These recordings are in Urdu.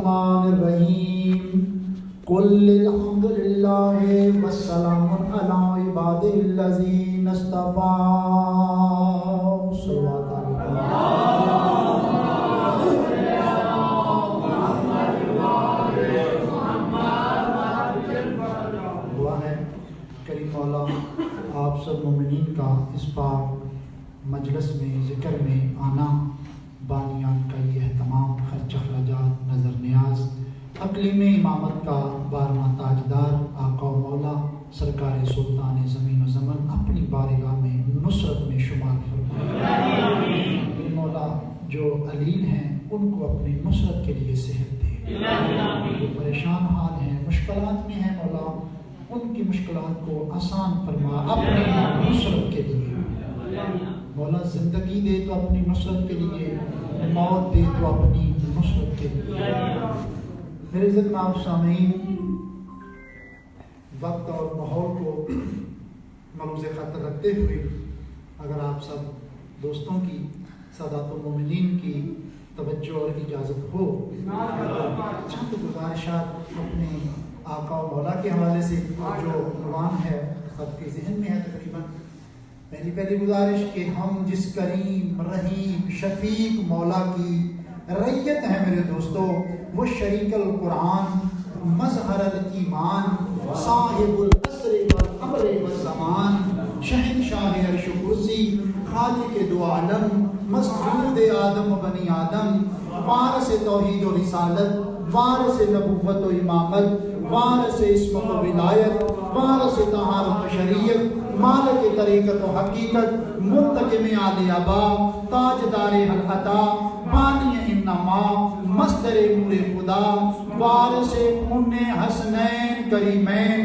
الرحمن الرحیم قل الحمد للہ والسلام علی عبادہ الذین اصطفیٰ صلوات دعا ہے کریم مولا آپ سب مومنین کا اس پاک مجلس میں ذکر میں آنا، بانیان کا یہ اہتمام، خرچ اخراجات، نظر نیاز، اقلیم امامت کا 12واں تاجدار آقا و مولا سرکار سلطان زمین و زمن اپنی بارگاہ میں نصرت میں شمار فرمائے۔ مولا جو علیل ہیں ان کو اپنی نصرت کے لیے صحت دے، جو پریشان حال ہیں، مشکلات میں ہیں مولا ان کی مشکلات کو آسان فرما اپنی نصرت کے لیے۔ مولا زندگی دے تو اپنی نصرت کے لیے، موت دے تو اپنی نصرت کے لیے۔ میرے عزت مآب سامعین، وقت اور ماحول کو ملحوظ خاطر رکھتے ہوئے اگر آپ سب دوستوں کی، سادات المومنین کی توجہ اور اجازت ہو، چند گزارشات اپنے آقا و مولا کے حوالے سے جو عنوان ہے سب کے ذہن میں ہے تقریباً۔ میری پہلی گزارش کہ ہم جس کریم رحیم شفیق مولا کی رعیت ہیں میرے دوستو، وہ شریک القرآن، مظہر الایمان، صاحب العصر والامر والزمان، شہنشاہ عرش و کرسی، خالق دو عالم، مسجود آدم و بنی آدم، وارث توحید و رسالت، وارث نبوت و امامت، وارث عصمت و ولایت، وارث طہارت و شریعت، مالک طریقت و حقیقت، منتقم آل ابا، تاجدار العطا، بانی انما، مصدر نور خدا، وارث خون حسنین کریمین،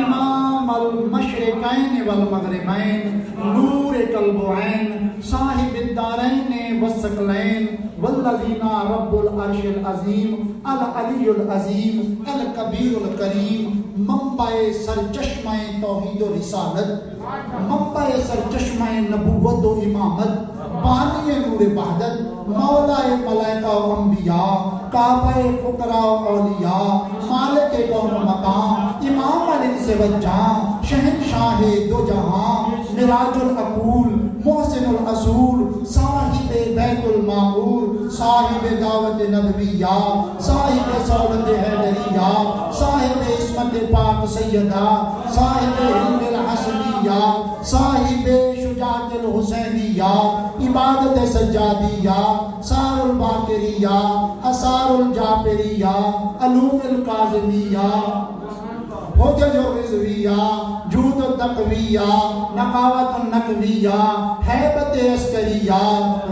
امام المشرقین والمغربین، نور قلب و عین، صاحب الدارین والثقلین، والذین رب العرش العظیم، العلی العظیم، الکبیر الکریم، منبع سرچشمہ توحید و رسالت، منبع سرچشمہ نبوت و امامت، بانی نور وحدت، مولا ملائکہ و انبیاء، کعبہ فقراء و اولیاء، مالک کون و مقام، امام الانس والجان، شہنشاہ دو جہاں، مراج العقول، محسن الاصول، صاحب بیت المعمور، صاحب دعوت نبویہ، صاحب صولت حیدریہ، صاحب عصمت پاک سیدہ، صاحب ہند الحسنیہ، صاحب شجاعت الحسینیہ، عبادت سجادیہ، سار الباقریہ، اثار الجعفریہ، علوم القاظمیہ، حجج الرضویہ، جود التقویہ، نقاوت النقویہ، حیبت عسکریہ،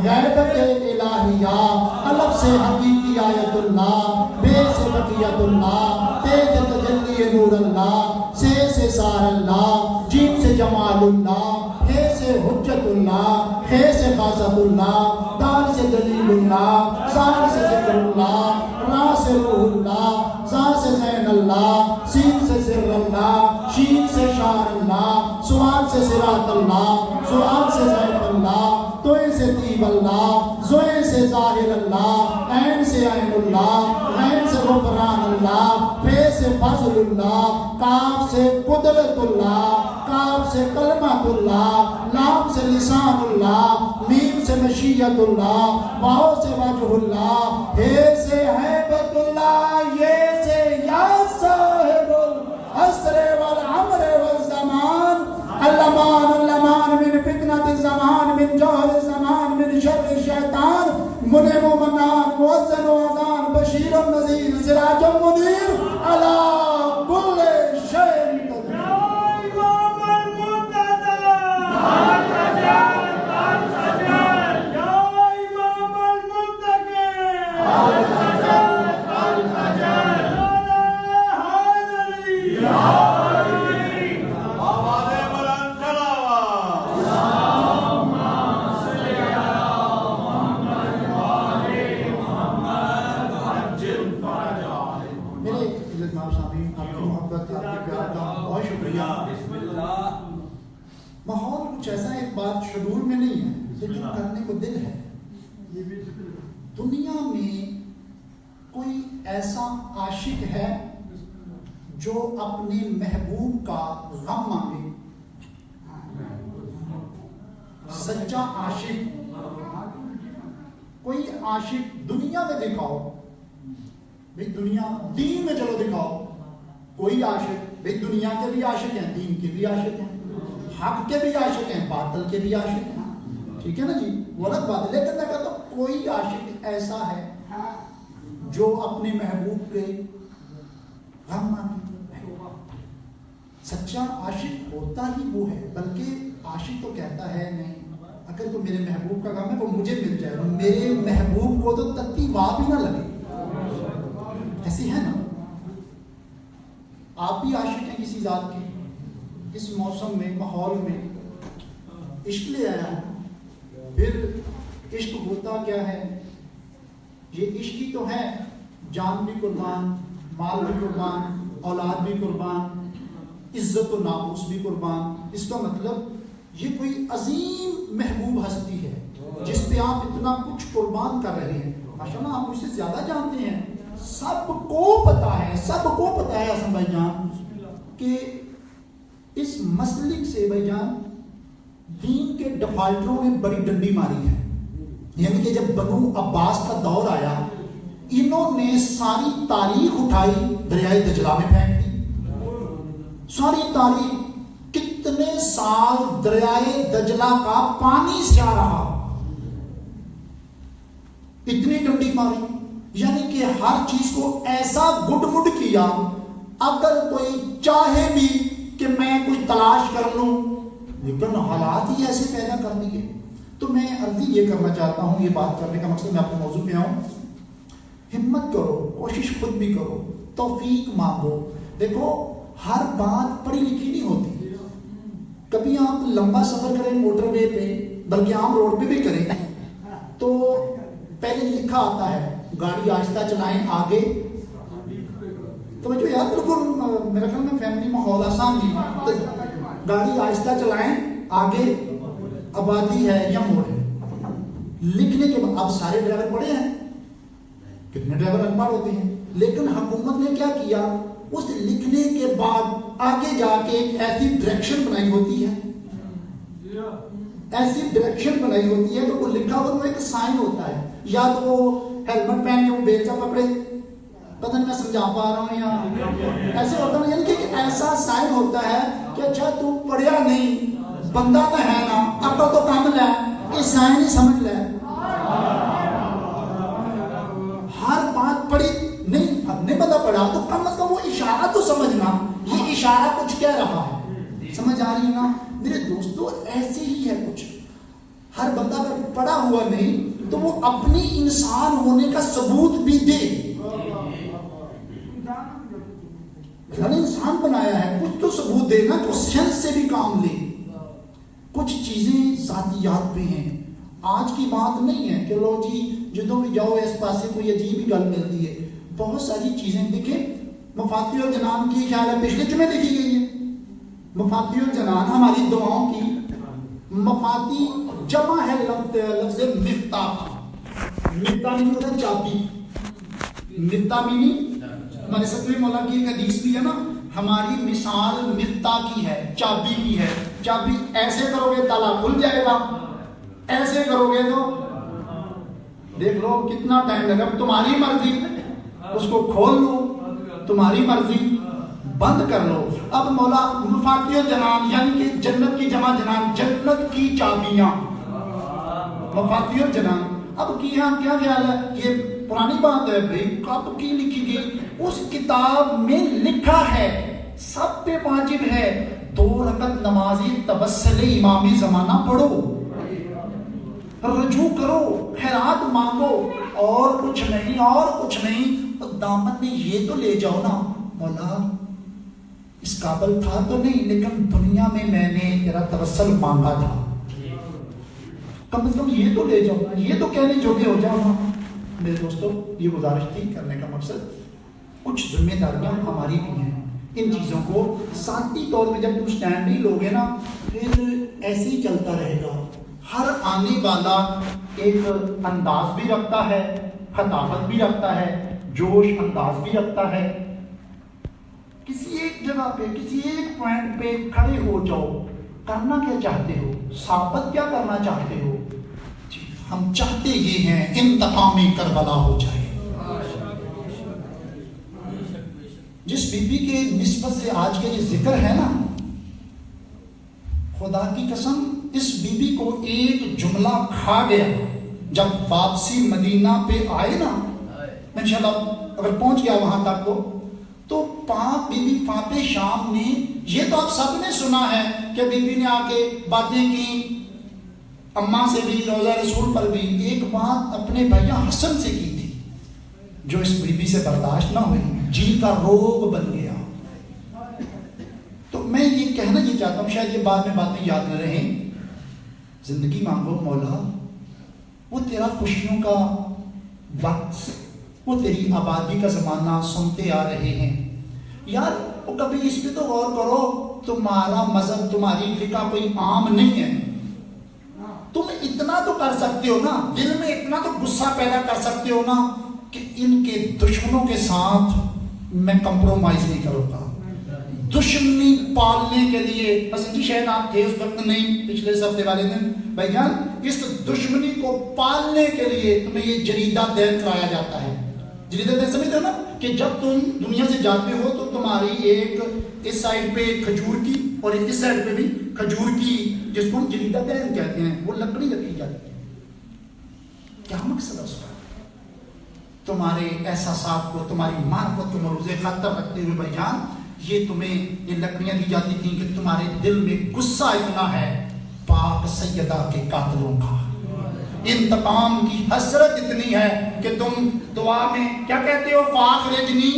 غیبت الہیہ، الف سے حقیقی آیت اللہ، بے سے بقیت اللہ، تیز تجلی نور اللہ، سے سار اللہ، جیم سے جمال اللہ، ہے سے حجت اللہ، ہے سے خاصت اللہ، دال سے دلیل اللہ، سار سے ذکر اللہ، را سے روح اللہ، زا سے زین اللہ، سین سے سر اللہ، شین سے شار اللہ، سواد سے صراط اللہ، سواد سے زین اللہ، توئے سے طیب اللہ، زوئے سے ظاہر اللہ، عین سے عین اللہ، عین سے غفران اللہ، فے سے فضل اللہ، کاف سے قدرت اللہ، کاف سے کلمت اللہ، لام سے لسان اللہ، میم سے مشیت اللہ، واو سے وجہ اللہ، ہے سے حیبت اللہ، یہ سے یا صاحب العصر والعمر والزمان، الامان الامان من فتنة الزمان، من جهل الزمان، من شر الشیطان، منعم و منان، مؤذن و اذان، بشیر و نذیر، سراج و منیر، علی کل شیء قدیر۔ ماحول کچھ ایسا ایک بات شیڈول میں نہیں ہے لیکن کرنے کو دل ہے۔ دنیا میں کوئی ایسا عاشق ہے جو اپنے محبوب کا غم مانگے. سچا عاشق. کوئی عاشق دنیا میں دکھاؤ بھئی دنیا دین میں چلو دکھاؤ. کوئی عاشق بھئی دنیا کے بھی عاشق ہیں, دین کے بھی عاشق ہیں, حق کے بھی عاشق ہیں, باطل کے بھی عاشق ہیں. ٹھیک ہے نا جی, وہ الگ بات ہے. لیکن میں کہتا ہوں کوئی عاشق ایسا ہے جو اپنے محبوب کے غم مانگے. سچا عاشق ہوتا ہی وہ ہے. بلکہ عاشق تو کہتا ہے نہیں, اگر تو میرے محبوب کا غم ہے وہ مجھے مل جائے, میرے محبوب کو تو تتی واہ بھی نہ لگے. ایسی ہے نا. آپ بھی عاشق ہیں کسی ذات کے. اس موسم میں, ماحول میں عشق لے آیا ہوں. پھر عشق ہوتا کیا ہے؟ یہ عشق ہی تو ہے. جان بھی قربان, مال بھی قربان, اولاد بھی قربان, عزت و ناموس بھی قربان. اس کا مطلب یہ کوئی عظیم محبوب ہستی ہے جس پہ آپ اتنا کچھ قربان کر رہے ہیں. ماشاءاللہ آپ مجھ سے زیادہ جانتے ہیں. سب کو پتا ہے, سب کو پتا ہے حسن بھائی جان کہ اس مسلک سے بھائی جان دین کے ڈیفالٹروں نے بڑی ڈنڈی ماری ہے. یعنی کہ جب بنو عباس کا دور آیا, انہوں نے ساری تاریخ اٹھائی دریائے دجلہ میں پھینک دی. ساری تاریخ, کتنے سال دریائے دجلہ کا پانی سیا رہا, اتنی ڈنڈی ماری. یعنی کہ ہر چیز کو ایسا گڈ مڈ کیا, اگر کوئی چاہے بھی کہ میں کچھ تلاش کر لوں, لیکن حالات ہی ایسے پیدا کر دیے. تو میں عرضی یہ کرنا چاہتا ہوں, یہ بات کرنے کا مقصد میں آپ کے موضوع پہ آؤں. ہمت کرو, کوشش خود بھی کرو, توفیق مانگو. دیکھو ہر بات پڑھی لکھی نہیں ہوتی. کبھی آپ لمبا سفر کریں موٹر وے پہ, بلکہ عام روڈ پہ بھی کریں, تو پہلے لکھا آتا ہے گاڑی آہستہ چلائیں آگے. توجہ یاد, بالکل میرے خیال میں فیملی ماحول آسان نہیں. گاڑی آہستہ چلائیں آگے آبادی ہے یا موڑ ہے. لکھنے کے بعد, اب سارے ڈرائیور پڑھے ہیں, کتنے ڈرائیور ان پڑھ ہوتے ہیں, لیکن حکومت نے کیا کیا, اس لکھنے کے بعد آگے جا کے ایسی ڈائریکشن بنائی ہوتی ہے, ایسی ڈائریکشن بنائی ہوتی ہے کہ وہ لکھا ہوا وہ ایک سائن ہوتا ہے. یا تو وہ ہیلمٹ پہن کے وہ بیلچا پکڑے, پتہ نہیں میں سمجھا پا رہا ہوں یا ایسے ہوتا ہے. یعنی کہ ایسا سائن ہوتا ہے کہ اچھا تو پڑھیا نہیں, بندہ تو ہے نا, عقل تو کام لے, یہ سائن ہی سمجھ لے. ہر بات پڑھی نہیں, اب نہیں بندہ پڑھا تو کم از کم وہ اشارہ تو سمجھنا, یہ اشارہ کچھ کہہ رہا ہے. سمجھ آ رہی ہے نا میرے دوستو؟ ایسے ہی ہے کچھ. ہر بندہ اگر پڑھا ہوا نہیں تو وہ اپنی انسان ہونے کا ثبوت بھی دے. اللہ نے انسان بنایا ہے, کچھ تو ثبوت دے نا, تو سینس سے بھی کام لے. کچھ چیزیں ذاتیات پہ ہیں. آج کی بات نہیں ہے کہ لو جی جدوں بھی جاؤ اس پاسے کوئی عجیب ہی گل ملتی ہے. بہت ساری چیزیں دیکھیں. مفاتیح الجنان کی خیال ہے پچھلے جمعے لکھی گئی ہے. مفاتیح الجنان ہماری دعاؤں کی, مفاتیح جمع ہے لفظ مفتاح. مفتاح نہیں ہوتا چابی, مفتاح بھی نہیں. ہمارے ستویں مولا کی ایک حدیث بھی ہے نا, ہماری مثال مفتاح کی ہے, چابی کی ہے. چابی ایسے کرو گے تالا کھل جائے گا, ایسے کرو گے تو دیکھ لو کتنا ٹائم لگا. تمہاری مرضی, اس کو کھول لو, تمہاری مرضی بند کر لو. اب مولا مفاتیح الجنان یعنی کہ جنت کی جمع جنان, جنت کی چابیاں, مفاتیح الجنان. اب کیا خیال ہے, یہ پرانی بات ہے بھائی, کب کی لکھی گئی؟ اس کتاب میں لکھا ہے سب پہ واجب ہے 2 رکعت نمازی توسل امامی زمانہ پڑھو, رجوع کرو, خیرات مانگو, اور کچھ نہیں, اور کچھ نہیں. دامن میں یہ تو لے جاؤ نا, مولا اس قابل تھا تو نہیں, لیکن دنیا میں میں نے تیرا توسل مانگا تھا, کم از کم یہ تو لے جاؤ نا, یہ تو کہنے جوگے ہو جاؤ نا. میرے دوستو یہ گزارش تھی کرنے کا مقصد, کچھ ذمہ داریاں ہماری بھی ہیں. ان چیزوں کو ساتھی طور پہ جب تم سٹینڈ نہیں لوگے نا, پھر ایسے ہی چلتا رہے گا. ہر آنے والا ایک انداز بھی رکھتا ہے, خطابت بھی رکھتا ہے, جوش انداز بھی رکھتا ہے. کسی ایک جگہ پہ کسی ایک پوائنٹ پہ کھڑے ہو جاؤ. کرنا کیا چاہتے ہو؟ ثابت کیا کرنا چاہتے ہو؟ جی ہم چاہتے یہ ہیں انتقام کربلا ہو جائے. جس بی بی کے نسبت سے آج کا یہ ذکر ہے نا، خدا کی قسم اس بی بی کو ایک جملہ کھا گیا. جب واپسی مدینہ پہ آئے نا، انشاءاللہ اگر پہنچ گیا وہاں تک تو پاک بی بی فاطمہ شام نے، یہ تو آپ سب نے سنا ہے کہ بی بی نے آ کے باتیں کی، اماں سے بھی، روضہ رسول پر بھی. ایک بات اپنے بھیا حسن سے کی تھی جو اس بی بی سے برداشت نہ ہوئی، جی کا روگ بن گیا. تو میں یہ کہنا یہ چاہتا ہوں، شاید یہ بعد میں باتیں یاد نہ رہیں. زندگی مانگو مولا، وہ تیرا خوشیوں کا وقت، وہ تیری آبادی کا زمانہ سنتے آ رہے ہیں. یار وہ کبھی اس پہ تو غور کرو، تمہارا مذہب، تمہاری فقہ کوئی عام نہیں ہے. تم اتنا تو کر سکتے ہو نا، دل میں اتنا تو غصہ پیدا کر سکتے ہو نا کہ ان کے دشمنوں کے ساتھ میں کمپرومائز نہیں کروں گا. دشمنی پالنے کے لیے، بس جی شاید آپ تھے اس وقت نہیں، پچھلے ہفتے والے دن بھائی جان، اس دشمنی کو پالنے کے لیے تمہیں یہ جریدہ دین کرایا جاتا ہے. جریدہ دین سمجھتے ہو نا کہ جب تم دنیا سے جاتے ہو تو تمہاری ایک اس سائڈ پہ کھجور کی اور اس سائڈ پہ بھی کھجور کی، جس کو ہم جریدہ دین کہتے ہیں، وہ لکڑی رکھی جاتی ہے. کیا مقصد ہے اس کا؟ تمہارے احساسات کو، تمہاری معرفت کو مروز خطر رکھتے ہوئے بھائی جان، یہ تمہیں یہ لکڑیاں دی جاتی تھیں کہ تمہارے دل میں غصہ اتنا ہے پاک سیدہ کے قاتلوں کا، انتقام کی حسرت اتنی ہے کہ تم دعا میں کیا کہتے ہو؟ فاخرجنی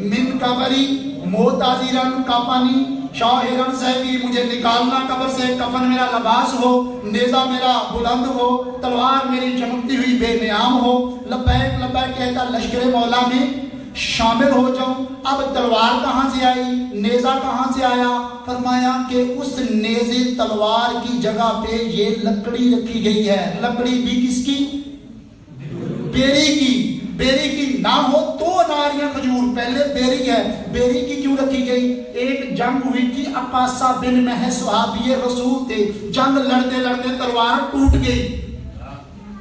من قبری معتذرا کفنی شاہرن صحبی، مجھے نکالنا قبر سے، کفن میرا لباس ہو، نیزہ میرا بلند ہو، تلوار میری چمکتی ہوئی بے نیام ہو. لبیک لبیک کہتا لشکر مولا میں شامل ہو جاؤں. اب تلوار کہاں سے آئی، نیزہ کہاں سے آیا؟ فرمایا کہ اس نیزے تلوار کی جگہ پہ یہ لکڑی رکھی گئی ہے. لکڑی بھی کس کی؟ بیری کی. بیری کی نہ ہو تو ناریاں کھجور، پہلے بیری ہے. بیری کی کیوں رکھی گئی؟ ایک جنگ ہوئی تھی، عقاسہ بن محض صحابی رسول تھے، جنگ لڑتے لڑتے تلوار ٹوٹ گئی.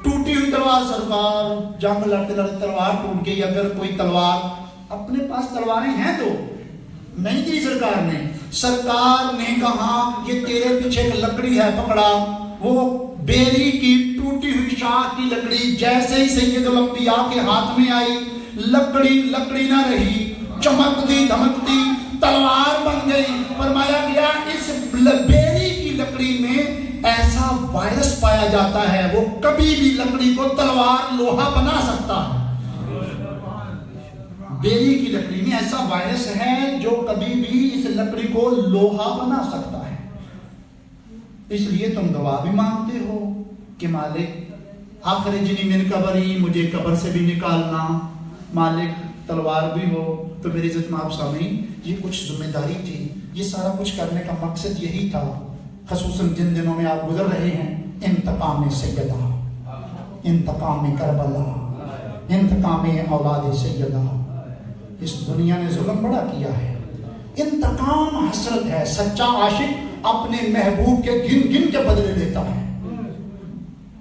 ٹوٹی ہوئی تلوار، سرکار جنگ لڑتے لڑتے تلوار ٹوٹ گئی. اگر کوئی تلوار اپنے پاس تلواریں ہیں تو نہیں دی سرکار نے. سرکار نے کہا یہ تیرے پیچھے ایک لکڑی ہے، پکڑا. وہ بیری کی ٹوٹی ہوئی شاخ کی لکڑی جیسے ہی سید الانبیاء کے ہاتھ میں آئی، لکڑی لکڑی نہ رہی، چمکتی دھمکتی تلوار بن گئی. فرمایا گیا اس بیری کی لکڑی میں ایسا وائرس پایا جاتا ہے وہ کبھی بھی لکڑی کو تلوار لوہا بنا سکتا ہے. بیری کی لکڑی میں ایسا وائرس ہے جو کبھی بھی اس لکڑی کو لوہا بنا سکتا ہے. اس لیے تم دعا بھی مانگتے ہو کہ مالک اخرجنی من قبری، مجھے قبر سے بھی نکالنا. مالک تلوار بھی ہو تو میری عزت میں آپ سامعین یہ کچھ ذمہ داری تھی. یہ سارا کچھ کرنے کا مقصد یہی تھا، خصوصاً جن دنوں میں آپ گزر رہے ہیں، انتقام سیدہ، انتقام کربلا، انتقام اولاد سیدہ. اس دنیا نے ظلم بڑا کیا ہے، انتقام حسرت ہے. سچا عاشق اپنے محبوب کے گن گن کے بدلے لیتا ہے.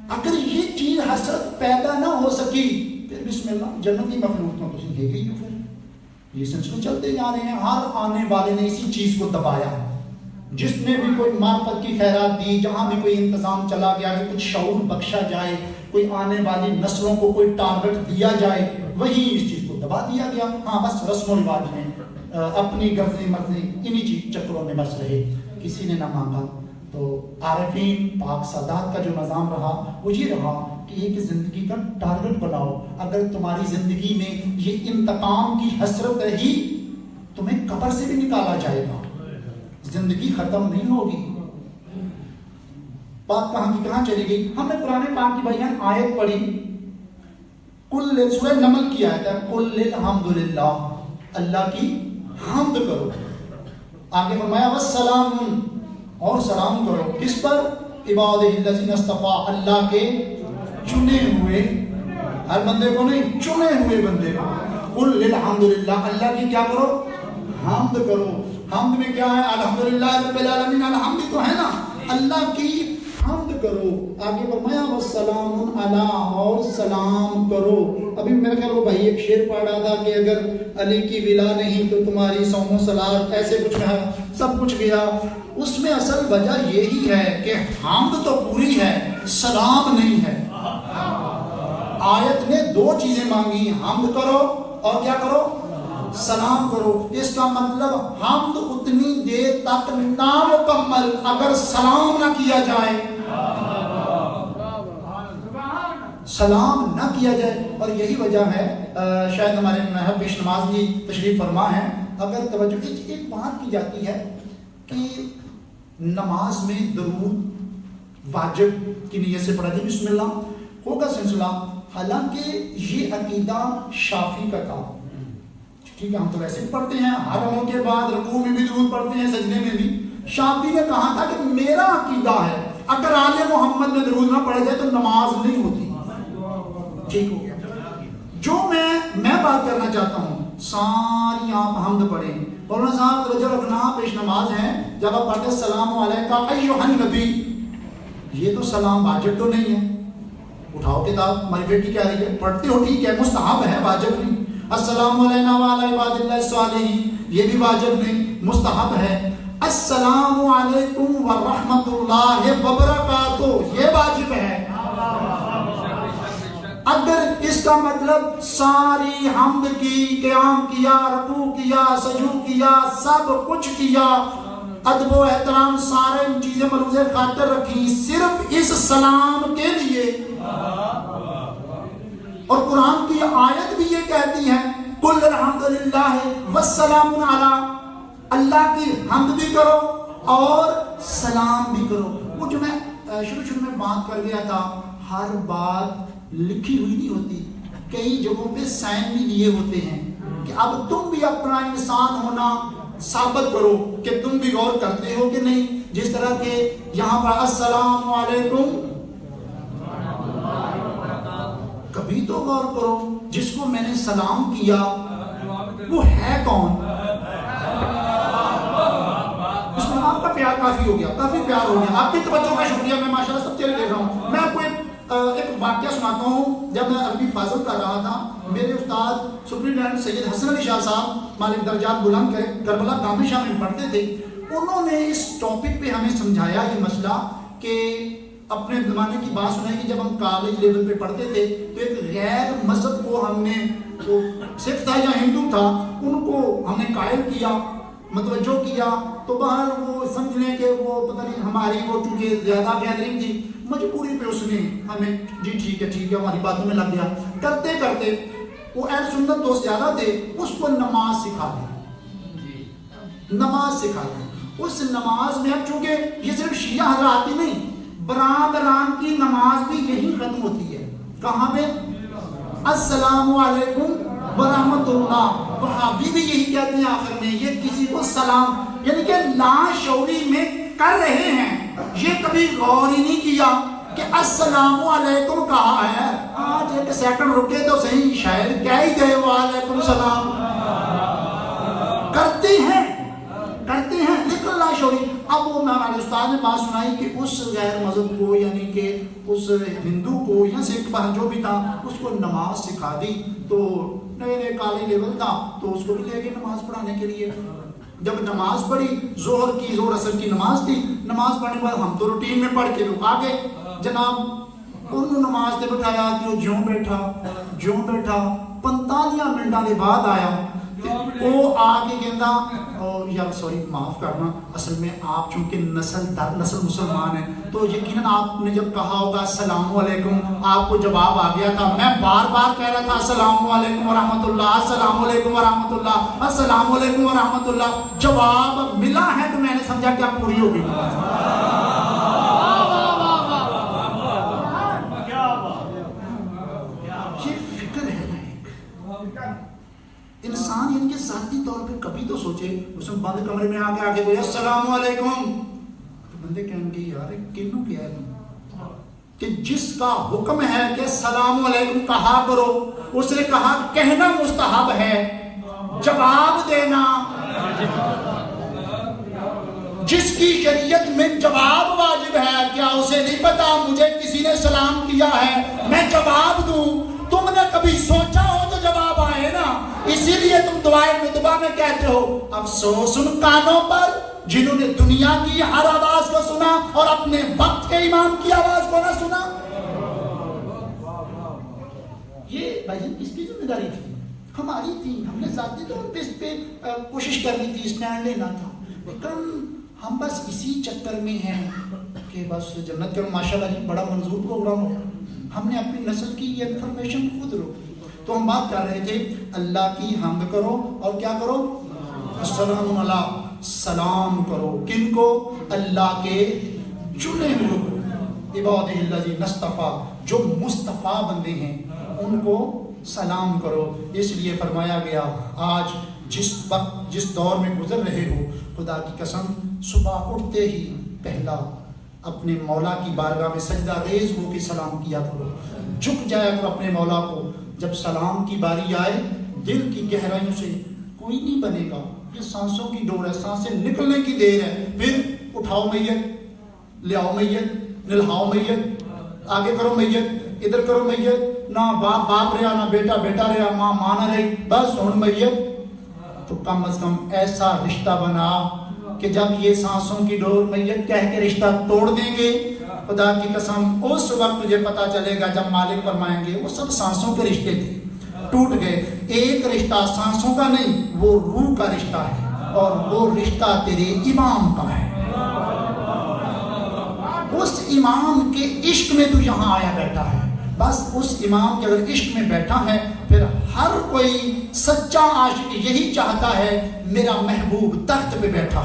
اگر یہ چیز حسرت پیدا نہ ہو سکی پھر بسم اللہ جنتی مخلوق تو تسی ہے گئی. پھر یہ سلسلے چلتے جا رہے ہیں. ہر آنے والے نے اسی چیز کو دبایا. جس نے بھی کوئی معرفت کی خیرات دی، جہاں بھی کوئی انتظام چلا گیا کہ کچھ شعور بخشا جائے، کوئی آنے والی نسلوں کو کوئی ٹارگٹ دیا جائے، وہی اس چیز کو دبا دیا گیا. ہاں بس رسم و رواج میں اپنی غرضیں مرضیں انہی چیز چکروں میں بس رہے. کسی نے نہ مانگا. تو عارفین پاک سادات کا جو نظام رہا وہ یہ رہا کہ ایک زندگی کا ٹارگٹ بناؤ. اگر تمہاری زندگی میں یہ انتقام کی حسرت رہی تمہیں قبر سے بھی نکالا جائے گا، زندگی ختم نہیں ہوگی. بات کہاں کی کہاں چلی گئی؟ ہم نے قرآن پاک کی بیان آیت پڑھی، کل سورہ نمل کی آیت ہے، کل الحمدللہ، اللہ کی حمد کرو. آگے فرمایا والسلام، اور سلام کرو کس پر؟ عبادہ الذین اصطفیٰ، اللہ کے چنے ہوئے، ہر بندے کو نہیں، چنے ہوئے بندے کو. قل الحمدللہ، اللہ کی کیا کرو؟ حمد کرو۔ حمد میں کیا ہے؟ الحمدللہ رب العالمین، الحمد تو ہے نا، اللہ کی حمد کرو۔ آگے فرمایا والسلام علی، اور سلام کرو۔ ابھی میرے خیال وہ بھائی ایک شعر پڑھ رہا تھا کہ اگر علی کی ولا نہیں تو تمہاری صوم و صلات، ایسے کچھ ہے، سب کچھ گیا۔ اس میں اصل وجہ یہی ہے کہ حمد تو پوری ہے، سلام نہیں ہے۔ آیت نے دو چیزیں مانگی، حمد کرو اور کیا کرو؟ سلام کرو۔ اس کا مطلب حمد اتنی دیر تک نامکمل اگر سلام نہ کیا جائے، سلام نہ کیا جائے۔ اور یہی وجہ ہے، شاید ہمارے محب پیش نماز بھی تشریف فرما ہے، اگر توجہ ایک بات کی جاتی ہے کہ نماز میں درود واجب کی نیت سے پڑھا جائے، بسم اللہ ہوگا سلسلہ۔ حالانکہ یہ عقیدہ شافعی کا تھا، ٹھیک ہے، ہم تو ویسے بھی پڑھتے ہیں، حرموں کے بعد رکوع میں بھی درود پڑھتے ہیں، سجدے میں بھی۔ شافعی نے کہا تھا کہ میرا عقیدہ ہے اگر آل محمد میں درود نہ پڑھا جائے تو نماز نہیں ہوتی۔ ٹھیک ہو گیا۔ جو میں بات کرنا چاہتا ہوں، ساری آپ حمد پڑھیں۔ مولانا صاحب توجہ رکھنا، پیش نماز ہے، جب آپ پڑھتے السلام علیکہ ایھا النبی، یہ تو سلام واجب تو نہیں ہے، اٹھاؤ کتاب، ہماری بیٹی کہہ رہی ہے، پڑھتے ہو ٹھیک ہے، مستحب ہے، واجب نہیں۔ السلام علینا وعلی عباد اللہ الصالحین، یہ بھی واجب نہیں، مستحب ہے۔ السلام علیکم ورحمۃ اللہ وبرکاتہ، یہ واجب ہے۔ اگر اس کا مطلب ساری حمد کی، قیام کیا، رکوع کیا، سجود کیا، سب کچھ کیا، ادب و احترام سارے چیزیں ملحوظ خاطر رکھی صرف اس سلام کے لیے، اور قرآن کی آیت بھی یہ کہتی ہے قل الحمدللہ والسلام علی، اللہ کی حمد بھی کرو اور سلام بھی کرو۔ وہ جو میں شروع میں بات کر گیا تھا، ہر بات لکھی ہوئی نہیں ہوتی، کئی جگہوں پہ سائن بھی لیے ہوتے ہیں کہ اب تم بھی اپنا انسان ہونا ثابت کرو کہ تم بھی غور کرتے ہو کہ نہیں۔ جس طرح کہ یہاں پر السلام علیکم، کبھی تو غور کرو جس کو میں نے سلام کیا وہ ہے کون؟ اس میں آپ کا پیار کافی ہو گیا، کافی پیار ہو گیا، آپ کی توجہ کا شکریہ، میں ماشاءاللہ سب چیزیں دیکھ رہا ہوں۔ میں آپ کو ایک واقعہ سناتا ہوں۔ جب میں عربی فاضل کر رہا تھا، میرے استاد سپرنٹینڈنٹ سید حسن علی شاہ صاحب مالک درجات بلند کرے، کربلا گامدی شاہ میں پڑھتے تھے، انہوں نے اس ٹاپک پہ ہمیں سمجھایا یہ مسئلہ کہ اپنے زمانے کی بات سنائی کہ جب ہم کالج لیول پہ پڑھتے تھے تو ایک غیر مذہب کو ہم نے، وہ سکھ تھا یا ہندو تھا، ان کو ہم نے قائل کیا، متوجہ کیا، تو باہر وہ سمجھ لیں کہ وہ پتہ نہیں ہماری وہ چونکہ زیادہ گیدرنگ تھی، مجبوری پہ اس نے ہمیں جی ٹھیک ہے ہماری باتوں میں لگ گیا۔ کرتے کرتے وہ اہل سنت دوست زیادہ تھے، اس کو نماز سکھا دی، نماز سکھا دی۔ اس نماز میں اب چونکہ یہ صرف شیعہ حضرات ہی نہیں، برادران کی نماز بھی یہی ختم ہوتی ہے، کہاں پہ؟ السلام علیکم ورحمۃ اللہ۔ وہابی بھی یہی کہتے ہیں آخر میں، یہ کسی کو سلام، یعنی کہ لاشعوری میں کر رہے ہیں، یہ کبھی غور ہی نہیں کیا کہ السلام علیکم کہا ہے۔ آج ایک سیکنڈ رکے تو صحیح، شاید کیا ہی گئے وعلیکم السلام، کرتے ہیں لیکن لاشعوری۔ اب وہ ہمارے استاد نے بات سنائی کہ اس غیر مذہب کو، یعنی کہ اس ہندو کو یا سکھ پر جو بھی تھا، اس کو نماز سکھا دی۔ تو نئے کالج لیول تھا تو اس کو بھی لے گئے نماز پڑھانے کے لیے۔ جب نماز پڑھی، ظہر اثر کی نماز تھی، نماز پڑھنے کے بعد ہم تو روٹین میں پڑھ کے لوگ آگے، جناب انہوں نماز سے بٹھایا کہ جوں بیٹھا 45 منٹاں دے بعد آیا، وہ آ کے کہندا یا سوری معاف کرنا، اصل میں آپ چونکہ نسل در نسل مسلمان ہیں تو یقیناً آپ نے جب کہا ہوگا السلام علیکم، آپ کو جواب آ گیا تھا۔ میں بار بار کہہ رہا تھا السلام علیکم ورحمۃ اللہ، السلام علیکم ورحمۃ اللہ، السلام علیکم ورحمۃ اللہ، جواب ملا ہے تو میں نے سمجھا کہ اب پوری ہو گئی۔ یہ فکر ہے نا ایک انسان، ان کے ذاتی طور پہ کبھی تو سوچے، اس میں بند کمرے میں آگے بولے السلام علیکم، تو بندے کہیں گے یار کنوں کیا ہے، کہ جس کا حکم ہے کہ السلام علیکم کہا کرو، اس نے کہا کہنا مستحب ہے، جواب دینا جس کی شریعت میں جواب واجب ہے، کیا اسے نہیں پتا مجھے کسی نے سلام کیا ہے میں جواب دوں؟ تم نے کبھی سوچا ہو تو جواب آئے نا، اسی لیے تم دعائے مطبع میں کہتے ہو افسوس ان کانوں پر جنہوں نے دنیا کی ہر آواز کو سنا اور اپنے وقت کے امام کی آواز کو نہ سنا۔ یہ بھائی کس کی ذمہ داری تھی؟ ہماری تھی، ہم نے ذاتی طور پہ اس پہ کوشش کرنی تھی، اسٹینڈ لینا تھا، لیکن ہم بس اسی چکر میں ہیں کہ بس جنت کے ماشاءاللہ جی بڑا منظور پروگرام ہوا، ہم نے اپنی نسل کی یہ انفارمیشن خود روک دی۔ تو ہم بات کر رہے تھے اللہ کی حمد کرو اور کیا کرو؟ السلام علیہ، سلام کرو کن کو؟ اللہ کے چنے ہوئے کو، عبادہ الذین اصطفیٰ، جو مصطفیٰ بندے ہیں ان کو سلام کرو۔ اس لیے فرمایا گیا آج جس وقت جس دور میں گزر رہے ہو، خدا کی قسم صبح اٹھتے ہی پہلا اپنے مولا کی بارگاہ میں سجدہ ریز ہو کے سلام کیا کرو، جھک جایا کرو اپنے مولا کو۔ جب سلام کی باری آئے دل کی گہرائیوں سے کوئی نہیں بنے گا، یہ سانسوں کی ڈور ہے، سانسیں نکلنے کی دیر ہے، پھر اٹھاؤ میت، لے آؤ میت، نلہاؤ میت، آگے کرو میت، ادھر کرو میت، نہ باپ باپ رہا نہ بیٹا بیٹا رہا، ماں ماں نہ رہی، بس ہن میت۔ تو کم از کم ایسا رشتہ بنا کہ جب یہ سانسوں کی ڈور میت کہہ کے رشتہ توڑ دیں گے، خدا کی قسم اس وقت تجھے پتا چلے گا جب مالک فرمائیں گے وہ سب سانسوں کے رشتے تھے، ٹوٹ گئے۔ ایک رشتہ سانسوں کا نہیں، وہ روح کا رشتہ ہے، اور وہ رشتہ تیرے امام کا ہے۔ اس امام کے عشق میں تو یہاں آیا بیٹھا ہے، بس اس امام کے اگر عشق میں بیٹھا ہے پھر ہر کوئی سچا عاشق یہی چاہتا ہے میرا محبوب تخت پہ بیٹھا،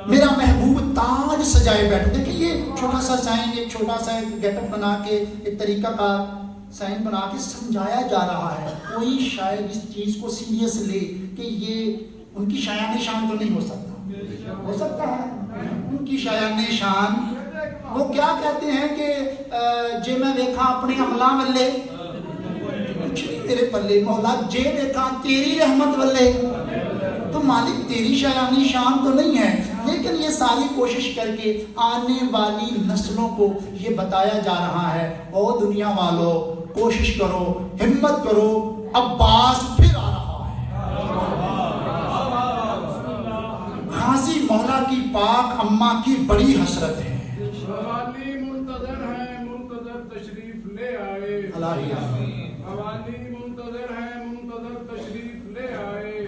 میرا محبوب تاج سجائے بیٹھا۔ دیکھیں یہ چھوٹا سا سائن، ایک چھوٹا سا گیٹ اپ بنا کے، ایک طریقہ کا سائن بنا کے سمجھایا جا رہا ہے۔ کوئی شاید اس چیز کو سیریس لے کہ یہ ان کی شایان شان تو نہیں ہو سکتا، ہو سکتا ہے ان کی شایان شان۔ وہ کیا کہتے ہیں کہ جے میں دیکھا اپنے عملہ ولے کچھ نہیں تیرے پلے، مولا جے دیکھا تیری رحمت ولے، تو مالک تیری شایانی شان تو نہیں ہے، لیکن یہ ساری کوشش کر کے آنے والی نسلوں کو یہ بتایا جا رہا ہے او دنیا والوں کوشش کرو، ہمت کرو، عباس پھر آ رہا ہے۔ غازی مولا کی پاک اماں کی بڑی حسرت ہے، حوالی منتظر ہے، منتظر تشریف لے آئے، حوالی منتظر ہے، منتظر تشریف لے آئے،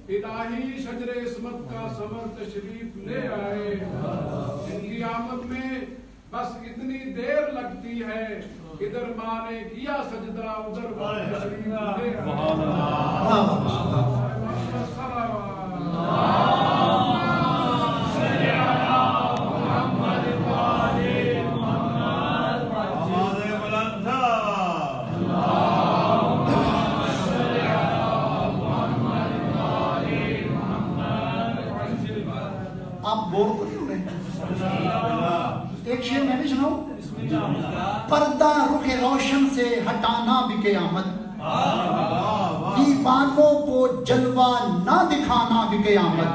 الہی شجر عصمت کا ثمر تشریف لے آئے۔ ان کی آمد میں بس اتنی دیر لگتی ہے، ادھر ماں نے کیا سجدہ ادھر تشریف لے آپ بور تو نہیں ہو رہے؟ ایک شعر میں بھی سناؤں؟ پردہ رخ روشن سے ہٹانا بھی قیامت، دیوانوں کو جلوہ نہ دکھانا بھی قیامت،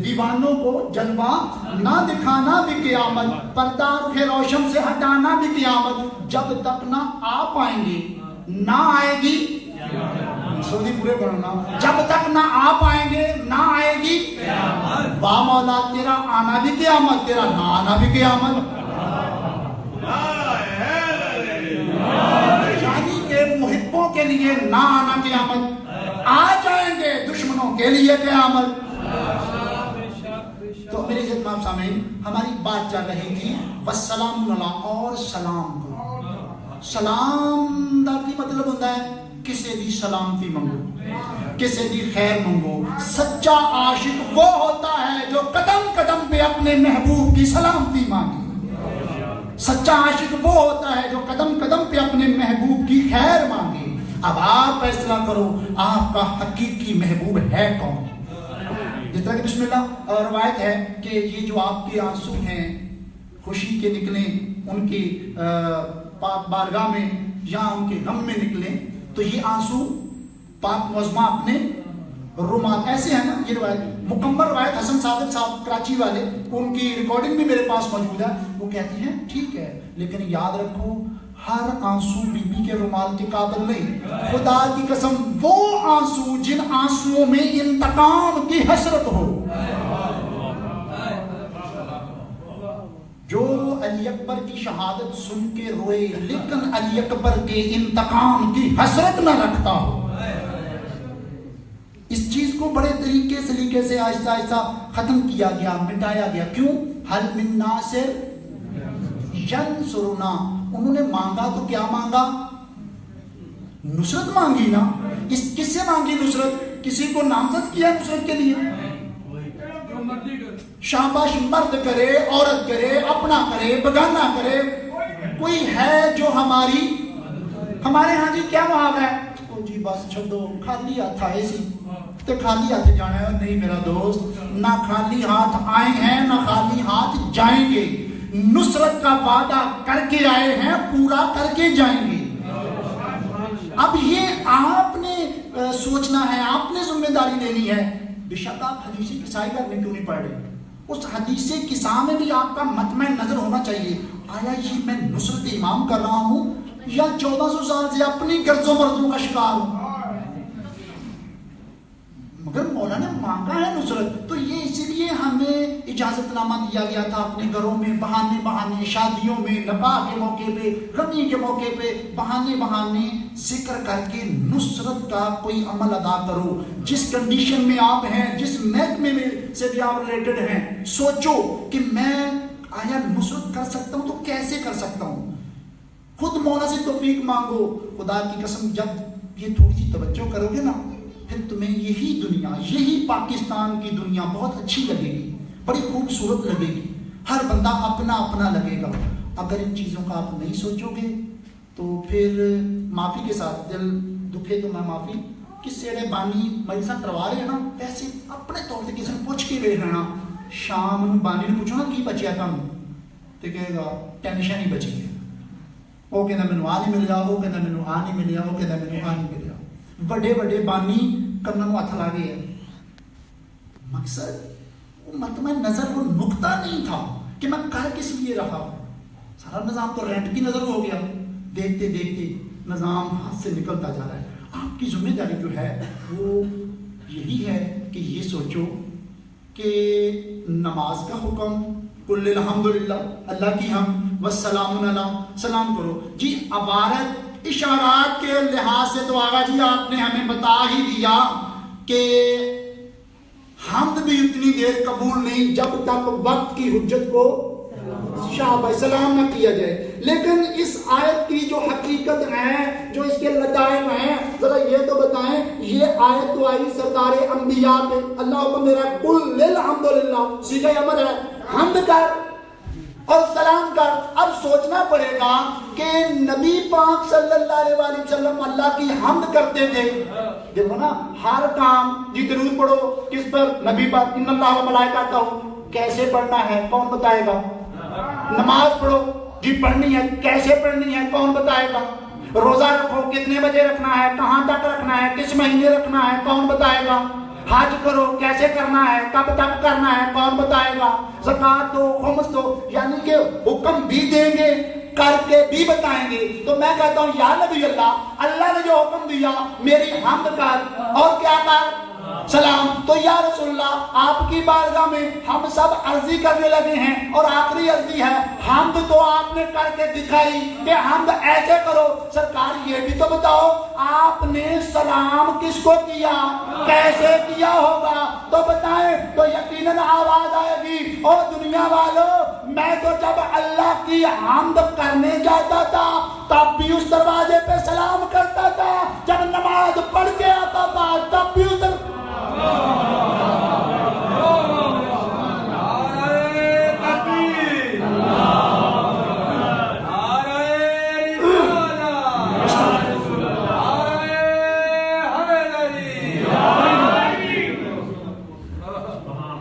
دیوانوں کو جلوہ نہ دکھانا بھی قیامت، پردہ رخ روشن سے ہٹانا بھی قیامت، جب تک نہ آ پائیں گے نہ آئے گی، سعودی پورے پڑھنا، جب تک نہ آ پائیں گے نہ آئے گی واہ مولا تیرا آنا بھی قیامت، تیرا نہ آنا بھی قیامت۔ یعنی کہ محبوں کے لیے نہ آنا قیامت، آ جائیں گے دشمنوں کے لیے قیامت۔ تو میرے جتنا سامعین ہماری بات چل رہی تھی والسلام علیہ، اور سلام کرو۔ سلام دا کی مطلب ہوتا ہے کسی دی سلامتی منگو، کسی دی خیر منگو۔ سچا عاشق وہ ہوتا ہے جو قدم قدم پہ اپنے محبوب کی سلامتی مانگے، سچا عاشق وہ ہوتا ہے جو قدم قدم پہ اپنے محبوب کی خیر مانگے۔ اب آپ فیصلہ کرو آپ کا حقیقی محبوب ہے کون؟ جس طرح کہ بسم اللہ روایت ہے کہ یہ جو آپ کے آنسو ہیں خوشی کے نکلیں، ان کی پاک بارگاہ میں یا ان کے غم میں نکلیں، تو یہ آنسو پاک معظمہ اپنے رومال، ایسے ہیں نا یہ روایت، مکمل روایت حسن صادق صاحب کراچی والے، ان کی ریکارڈنگ بھی میرے پاس موجود ہے، وہ کہتی ہیں ٹھیک ہے لیکن یاد رکھو ہر آنسو بی بی کے رومال کے قابل نہیں. خدا کی قسم وہ آنسو جن آنسوؤں میں انتقام کی حسرت ہو، جو علی اکبر کی شہادت سن کے روئے لیکن علی اکبر کے انتقام کی حسرت نہ رکھتا ہو. اس چیز کو بڑے طریقے سلیقے سے آہستہ آہستہ ختم کیا گیا، مٹایا گیا. کیوں؟ حل من ناصر ینصرنا. انہوں نے مانگا تو کیا مانگا؟ نصرت مانگی نا. کس سے مانگی نصرت؟ کسی کو نامزد کیا نصرت کے لیے؟ شاباش مرد کرے، عورت کرے، اپنا کرے، بگانا کرے، کوئی ہے جو ہمارے ہاں جی کیا محاورہ ہے، او جی بس چھوڑو خالی ہاتھ آئے سی تو خالی ہاتھ جانا ہے. نہیں میرا دوست، نہ خالی ہاتھ آئے ہیں نہ خالی ہاتھ جائیں گے. نصرت کا وعدہ کر کے آئے ہیں، پورا کر کے جائیں گے. اب یہ آپ نے سوچنا ہے، آپ نے ذمہ داری لینی ہے. بے شک آپ حدیث کسائی گھر میں کیوں نہیں پڑھ رہے، اس حدیث کساء میں بھی آپ کا مطمئن نظر ہونا چاہیے. آیا یہ میں نصرت امام کر رہا ہوں یا 1400 سال سے اپنی غرض و مرضوں کا شکار ہوں؟ مگر مولا نے مانگا ہے نصرت، تو یہ اسی لیے ہمیں اجازت نامہ دیا گیا تھا اپنے گھروں میں بہانے شادیوں میں، نکاح کے موقع پہ، غمی کے موقع پہ بہانے ذکر کر کے نصرت کا کوئی عمل ادا کرو. جس کنڈیشن میں آپ ہیں، جس محکمے میں سے بھی آپ ریلیٹڈ ہیں، سوچو کہ میں آیا نصرت کر سکتا ہوں تو کیسے کر سکتا ہوں. خود مولا سے توفیق مانگو. خدا کی قسم جب یہ تھوڑی سی توجہ کرو گے نا، پھر تمہیں یہی دنیا، یہی پاکستان کی دنیا بہت اچھی لگے گی، بڑی خوبصورت لگے گی. ہر بندہ اپنا اپنا لگے گا. اگر ان چیزوں کا آپ نہیں سوچو گے تو پھر معافی کے ساتھ دل دکھے تو میں معافی، کس سیڑے بانی مریضہ کروا رہے ہیں نا، ایسے اپنے طور سے کسی نے پوچھ کے لے رہنا. شام بانی نے پوچھو نا کی بچیا کم تو کہے گا ٹینشن ہی بچی ہے. وہ کہنا مینوں آ نہیں ملیا، وہ کہنا مینوں آ نہیں ملیا، وہ کہنا مینوں آ نہیں ملیا. بڑے بڑے بانی کرنا نو ہاتھ لا گئے ہیں. مقصد وہ مطمئن نظر، وہ نقطہ نہیں تھا کہ میں کر کس لیے رہا. سارا نظام تو رینٹ کی نظر ہو گیا. دیکھتے دیکھتے نظام ہاتھ سے نکلتا جا رہا ہے. آپ کی ذمہ داری جو ہے وہ یہی ہے کہ یہ سوچو کہ نماز کا حکم قل الحمدللہ، اللہ کی حمد والسلام علیہ، سلام کرو جی. عبارت اشارات کے لحاظ سے تو آغا جی آپ نے ہمیں بتا ہی دیا کہ حمد بھی اتنی دیر قبول نہیں جب تک وقت کی حجت کو شاباش سلام نہ کیا جائے. لیکن اس آیت کی جو حقیقت ہے، جو اس کے لطائف ہیں، ذرا یہ تو بتائیں. یہ آیت تو آئی سردار انبیاء پہ، اللہ حکم دے رہا ہے قل الحمدللہ، صیغہ امر ہے، حمد کر اور سلام کر. اب سوچنا پڑے گا کہ نبی پاک صلی اللہ علیہ وآلہ وسلم اللہ کی حمد کرتے تھے. دیکھو نا ہر کام جی درود پڑھو کس پر؟ نبی پاک. ان اللہ و ملائکتہ، کیسے پڑھنا ہے کون بتائے گا؟ نماز پڑھو جی پڑھنی ہے، کیسے پڑھنی ہے کون بتائے گا؟ روزہ رکھو کتنے بجے رکھنا ہے، کہاں تک رکھنا ہے، کس مہینے رکھنا ہے کون بتائے گا؟ حج کرو کیسے کرنا ہے، کب تک کرنا ہے کون بتائے گا؟ زکوٰۃ دو، خمس دو، یعنی کہ حکم بھی دیں گے کر کے بھی بتائیں گے. تو میں کہتا ہوں یا نبی اللہ نے جو حکم دیا میری حمد کر اور کیا کر؟ سلام. تو یا رسول اللہ آپ کی بارگاہ میں ہم سب عرضی کرنے لگے ہیں اور آخری عرضی ہے حمد تو آپ نے کر کے دکھائی کہ حمد ایسے کرو. سرکار یہ بھی تو بتاؤ آپ نے سلام کس کو کیا، کیسے کیا ہوگا تو بتائیں. تو یقیناً آواز آئے گی او دنیا والوں، میں تو جب اللہ کی حمد کرنے جاتا تھا تب بھی اس دروازے پہ سلام کرتا تھا، جب نماز پڑھ کے آتا تھا تب بھی اس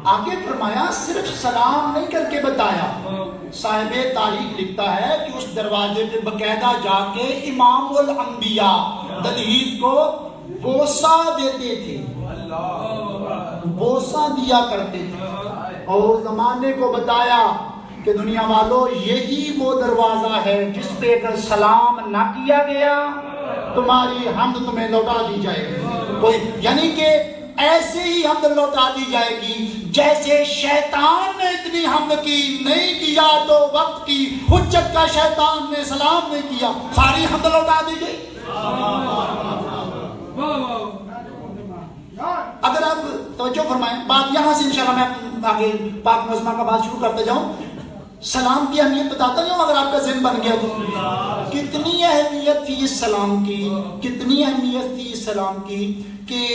آگے فرمایا صرف سلام نہیں کر کے بتایا صاحب تاریخ لکھتا ہے کہ اس دروازے پہ باقاعدہ جا کے امام الانبیاء دلہیز کو بوسہ دیتے تھے، بوسہ دیا کرتے تھے، اور زمانے کو بتایا کہ دنیا والوں یہی وہ دروازہ ہے جس پہ اگر سلام نہ کیا گیا تمہاری حمد تمہیں لوٹا دی جائے گی، کوئی یعنی کہ ایسے ہی حمد لوٹا دی جائے گی جیسے شیطان نے اتنی حمد کی، نہیں کیا تو وقت کی حجت کا شیطان نے سلام نہیں کیا، ساری حمد لوٹا دی گئی۔ اگر آپ توجہ فرمائیں، بات یہاں سے انشاءاللہ میں آگے پاک معظمہ کا بات شروع کرتے جاؤں، سلام کی اہمیت بتاتا نہیں ہوں اگر آپ کا ذہن بن گیا تو، کتنی اہمیت تھی اس سلام کی، کتنی اہمیت تھی اس سلام کی کہ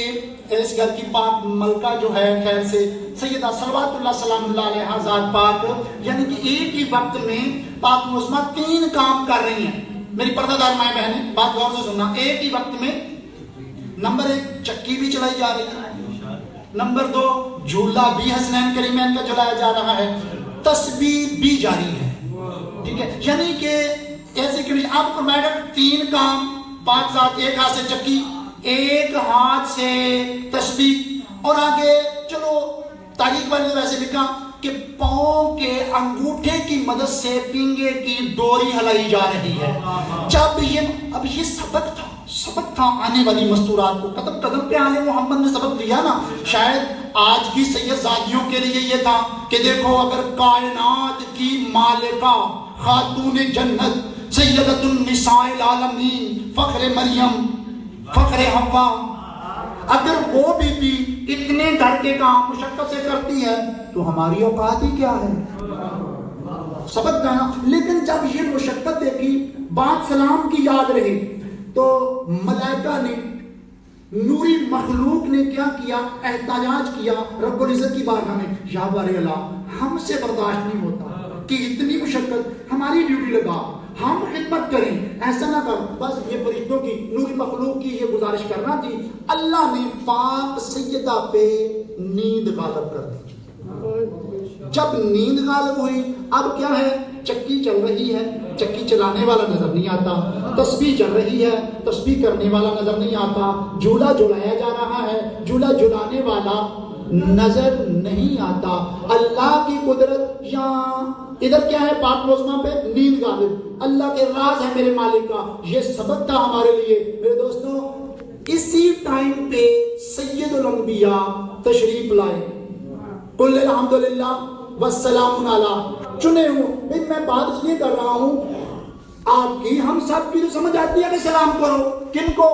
اس گھر کی پاک ملکہ جو ہے خیر سے سیدہ صلوات اللہ سلام اللہ علیہ ذات پاک، یعنی کہ ایک ہی وقت میں پاک معظمہ 3 کام کر رہی ہیں۔ میری پردہ دار مائیں بہنیں بات غور سے سننا، ایک ہی وقت میں نمبر 1 چکی بھی چلائی جا رہی ہے، نمبر 2 جھولا بھی حسنین کریمین کا چلایا جا رہا ہے، تسبیح بھی جاری ہے، ٹھیک ہے، یعنی کہ ایسے کہ آپ فرمائے گا 3 کام، 5 ذات، ایک ہاتھ سے چکی، ایک ہاتھ سے تسبیح، اور آگے چلو تاریخ والے نے ویسے لکھا کہ پاؤں کے انگوٹھے کی مدد سے پینگے کی ڈوری ہلائی جا رہی ہے۔ جب اب یہ سبق تھا آنے والی مستورات کو، قدم قدم پہ آنے محمد نے سبق دیا نا، شاید آج کی سید زادیوں کے لیے یہ تھا کہ دیکھو اگر کائنات کی مالکہ خاتون جنت سیدۃ النساء العالمین فخر مریم فخر حوا، اگر وہ بھی اتنے گھر کے کام مشقت سے کرتی ہے تو ہماری اوقات ہی کیا ہے، سبق کا نا۔ لیکن جب یہ مشقت دیکھی، بات سلام کی یاد رہی، تو ملائکہ نے، نوری مخلوق نے کیا کیا، احتجاج کیا رب العزت کی بارگاہ میں، یا بار اللہ ہم سے برداشت نہیں ہوتا کہ اتنی مشقت، ہماری ڈیوٹی لگا، ہم خدمت کریں، ایسا نہ کر، بس یہ فرشتوں کی، نوری مخلوق کی یہ گزارش کرنا تھی۔ اللہ نے پاک سیدہ پہ نیند غالب کر دی۔ جب نیند غالب ہوئی، اب کیا ہے، چکی چل رہی ہے، چکی چلانے والا نظر نہیں آتا، تسبیح چل رہی ہے، تسبیح کرنے والا نظر نہیں آتا، جھولا جھلایا جا رہا ہے، جھولا جھلانے والا نظر نہیں آتا۔ اللہ کی قدرت، یہاں ادھر کیا ہے، پاک معظمہ پہ نیند غالب، اللہ کے راز ہے میرے مالک کا، یہ سبق تھا ہمارے لیے۔ میرے دوستوں، اسی ٹائم پہ سید الانبیاء تشریف لائے، قل الحمدللہ والسلام علی، چنے ہوں۔ بھئی میں بات اس لیے کر رہا ہوں، آپ کی ہم سب کی تو سمجھ آتی ہے کہ سلام کرو، کن کو،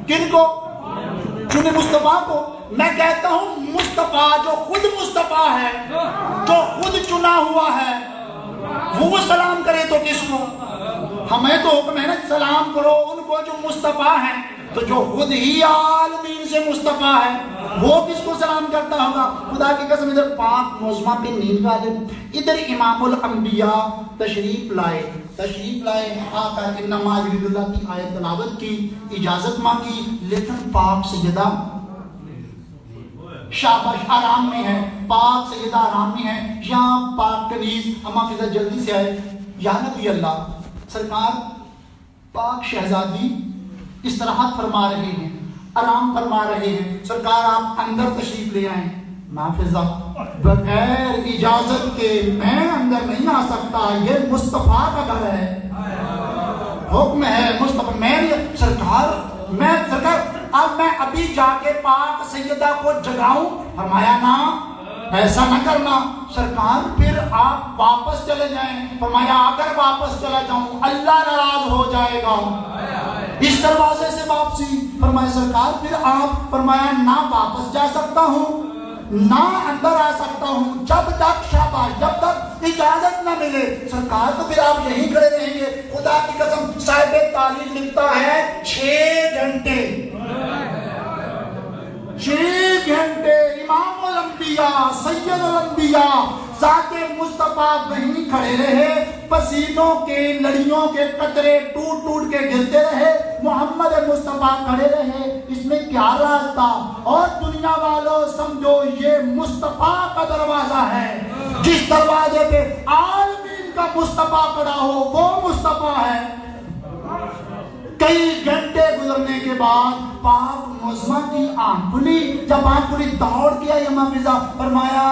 کن کو، چنے مصطفیٰ کو۔ میں کہتا ہوں مصطفیٰ جو خود مصطفیٰ ہے، جو خود چنا ہوا ہے، وہ سلام کرے تو کس کو؟ ہمیں تو حکم ہے نا سلام کرو ان کو جو مصطفیٰ ہیں، تو جو خود ہی عالمین سے مصطفیٰ ہے وہ کس کو سلام کرتا ہوگا؟ خدا کی قسم، ادھر پاک معظمہ پہ نیند غالب، ادھر امام الانبیاء تشریف لائے آ کر ان نماز اللہ کی آیت تلاوت کی، اجازت مانگی، لیکن پاک سیدہ شاباش آرام میں ہے، پاک سیدہ آرام میں ہے۔ یہاں پاک کنیز اما فضا جلدی سے آئے، یا نبی اللہ، سرکار پاک شہزادی استراحت فرما رہے ہیں، آرام فرما رہے ہیں، سرکار آپ اندر تشریف لے آئیں۔ محافظہ بغیر اجازت کے میں اندر نہیں آ سکتا، یہ مصطفیٰ کا گھر ہے، حکم ہے مصطفیٰ، سرکار اب میں ابھی جا کے پاک سیدہ کو جگاؤں؟ فرمایا نا، ایسا نہ کرنا سرکار، پھر آپ واپس چلے جائیں۔ فرمایا اگر واپس چلا جاؤں اللہ ناراض ہو جائے گا، اس دروازے سے واپسی۔ فرمایا سرکار پھر آپ، فرمایا نہ واپس جا سکتا ہوں نہ اندر آ سکتا ہوں، جب تک شاباش، جب تک اجازت نہ ملے۔ سرکار تو پھر آپ یہیں کھڑے رہیں گے؟ خدا کی قسم، صاحب تاریخ لکھتا ہے 6 گھنٹے امام الانبیاء سید الانبیاء ذات مصطفیٰ وہیں کھڑے رہے، پسینوں کے لڑیوں کے قطرے ٹوٹ ٹوٹ کے گرتے رہے، محمد مصطفیٰ کھڑے رہے۔ اس میں کیا راز تھا؟ اور دنیا والوں سمجھو یہ مصطفیٰ کا دروازہ ہے جس دروازے پہ عالمین کا مصطفیٰ کھڑا ہو وہ مصطفیٰ ہے. کئی گھنٹے گزرنے کے بعد پاک معصومہ کی آنکھ کھلی. جب آنکھ کھلی دوڑ کے آئی اماں فضا, فرمایا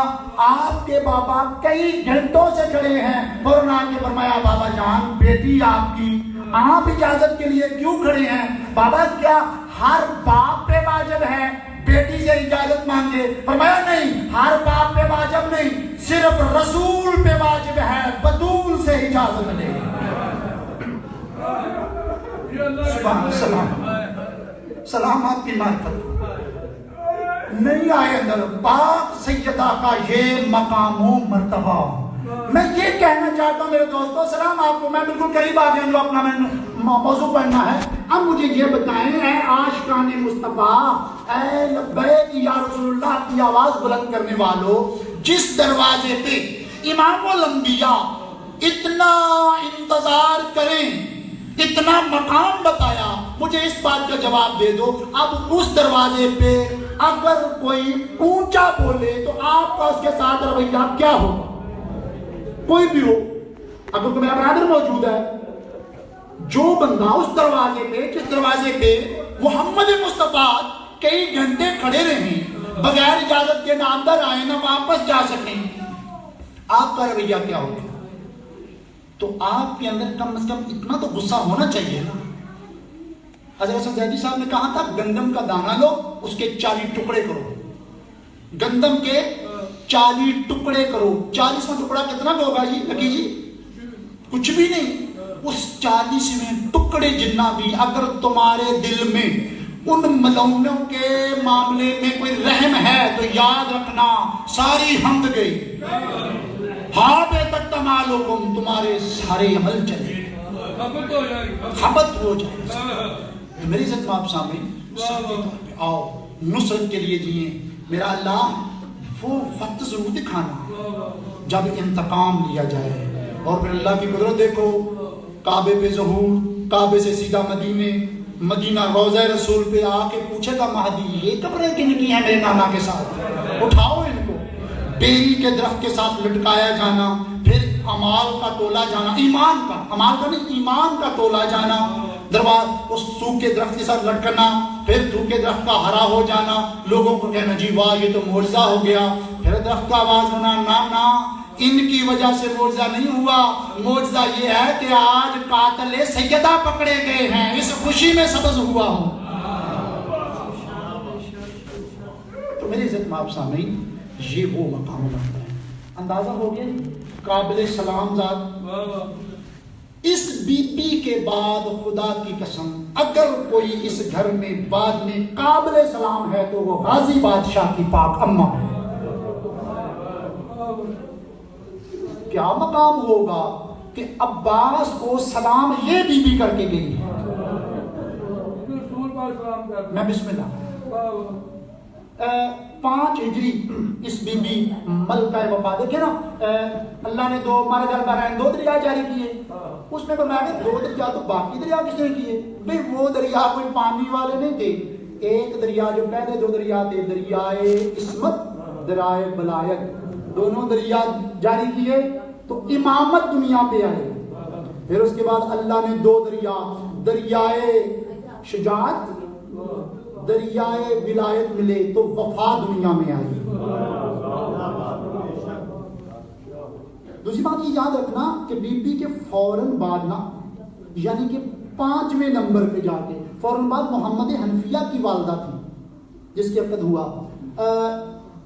آپ کے بابا کئی گھنٹوں سے کھڑے ہیں. فوراً آ کے فرمایا بابا جان بیٹی آپ کی, آپ اجازت کے لیے کیوں کھڑے ہیں؟ بابا کیا ہر باپ پہ واجب ہے بیٹی سے اجازت مانگے؟ فرمایا نہیں, ہر باپ پہ واجب نہیں, صرف رسول پہ واجب ہے بطول سے اجازت لے. سبحان سلام سلام آپ کی معرفت نہیں آئے اندر. پاک سیدہ کا یہ مقام و مرتبہ. میں یہ کہنا چاہتا ہوں میرے دوستو, سلام آپ کو, میں بالکل قریب آ گیا, جو اپنا موضوع پڑھنا ہے. اب مجھے یہ بتائیں اے عاشقان مصطفیٰ, اے لبیک یا رسول اللہ کی آواز بلند کرنے والوں, جس دروازے پہ امام الانبیاء اتنا انتظار کریں, اتنا مقام بتایا, مجھے اس بات کا جواب دے دو. اب اس دروازے پہ اگر کوئی اونچا بولے تو آپ کا اس کے ساتھ رویہ کیا ہوگا؟ کوئی بھی ہو, اگر کوئی میرا برادر موجود ہے, جو بندہ اس دروازے پہ, جس دروازے پہ محمد مصطفیٰ کئی گھنٹے کھڑے رہیں بغیر اجازت کے, نہ اندر آئے نہ واپس جا سکیں, آپ کا رویہ کیا ہوگا؟ تو آپ کے اندر کم از کم اتنا تو غصہ ہونا چاہیے نا. حضرت حسن زیدی صاحب نے کہا تھا گندم کا دانہ لو, اس کے 40 ٹکڑے کرو. گندم کے 40 ٹکڑے کرو. 40واں ٹکڑا کتنا ہوگا جی لکی جی؟ کچھ بھی نہیں. اس 40ویں ٹکڑے جتنا بھی اگر تمہارے دل میں ان ملعونوں کے معاملے میں کوئی رحم ہے تو یاد رکھنا ساری حمد گئی. ہاں بے تک تمالکم, تمہارے سارے عمل چلے حبت ہو جائے. میری عزت آپ سامنے آؤ, نصرت کے لیے جیے. میرا اللہ وہ وقت ضرور دکھانا جب انتقام لیا جائے. اور پھر اللہ کی قدرت دیکھو, کعبے پہ ظہور, کعبے سے سیدھا مدینے, مدینہ روضہ رسول پہ آ کے پوچھے گا مہدی یہ قبریں کن کی ہیں میرے نانا کے ساتھ, اٹھاؤ ان کو. بیری کے درخت کے ساتھ لٹکایا جانا, پھر امال کا تولا جانا, ایمان کا, امال کا نہیں ایمان کا تولا جانا, اس سوکھ کے درخت کے ساتھ لٹکنا, پھر سوکھ کے درخت کا ہرا ہو جانا, لوگوں کو کہنا جی واہ یہ تو معجزہ ہو گیا, پھر درخت کا آواز ہونا نا ان کی وجہ سے معجزہ نہیں ہوا, معجزہ یہ ہے کہ آج قاتل سیدہ پکڑے گئے ہیں, اس خوشی میں سبز ہوا ہوں. تو میری عزت میں آپ سامنے یہ وہ مقام بنتا ہے. اندازہ ہو گیا قابل سلام ذات. اس بی بی کے بعد خدا کی قسم اگر کوئی اس گھر میں بعد میں قابل سلام ہے تو وہ غازی بادشاہ کی پاک اماں ہے. کیا مقام ہوگا کہ عباس کو سلام یہ بی بی کر کے گئی ہے. میں بسم اللہ 5 ہجری اس بی بی ملکہ وفا. دیکھیں نا اللہ نے ہمارے گھر بہرحال 2 دریا جاری کیے, اس میں فرمایا کہ 2 دریا تو باقی دریا کس نے کیے؟ بھئی وہ دریا کوئی پانی والے نہیں تھے. ایک دریا جو پہلے 2 دریا تھے, دریائے عصمت, دریائے بلایت, دونوں دریا جاری کیے تو امامت دنیا پہ آئے. پھر اس کے بعد اللہ نے 2 دریا, دریائے شجاعت, دریائے ولایت ملے تو وفا دنیا میں آئی. دوسری بات یہ یاد رکھنا کہ بی بی کے فوراً بعد نا, یعنی کہ 5ویں نمبر پہ جا کے فوراً بعد محمد حنفیہ کی والدہ تھی جس کے عقد ہوا.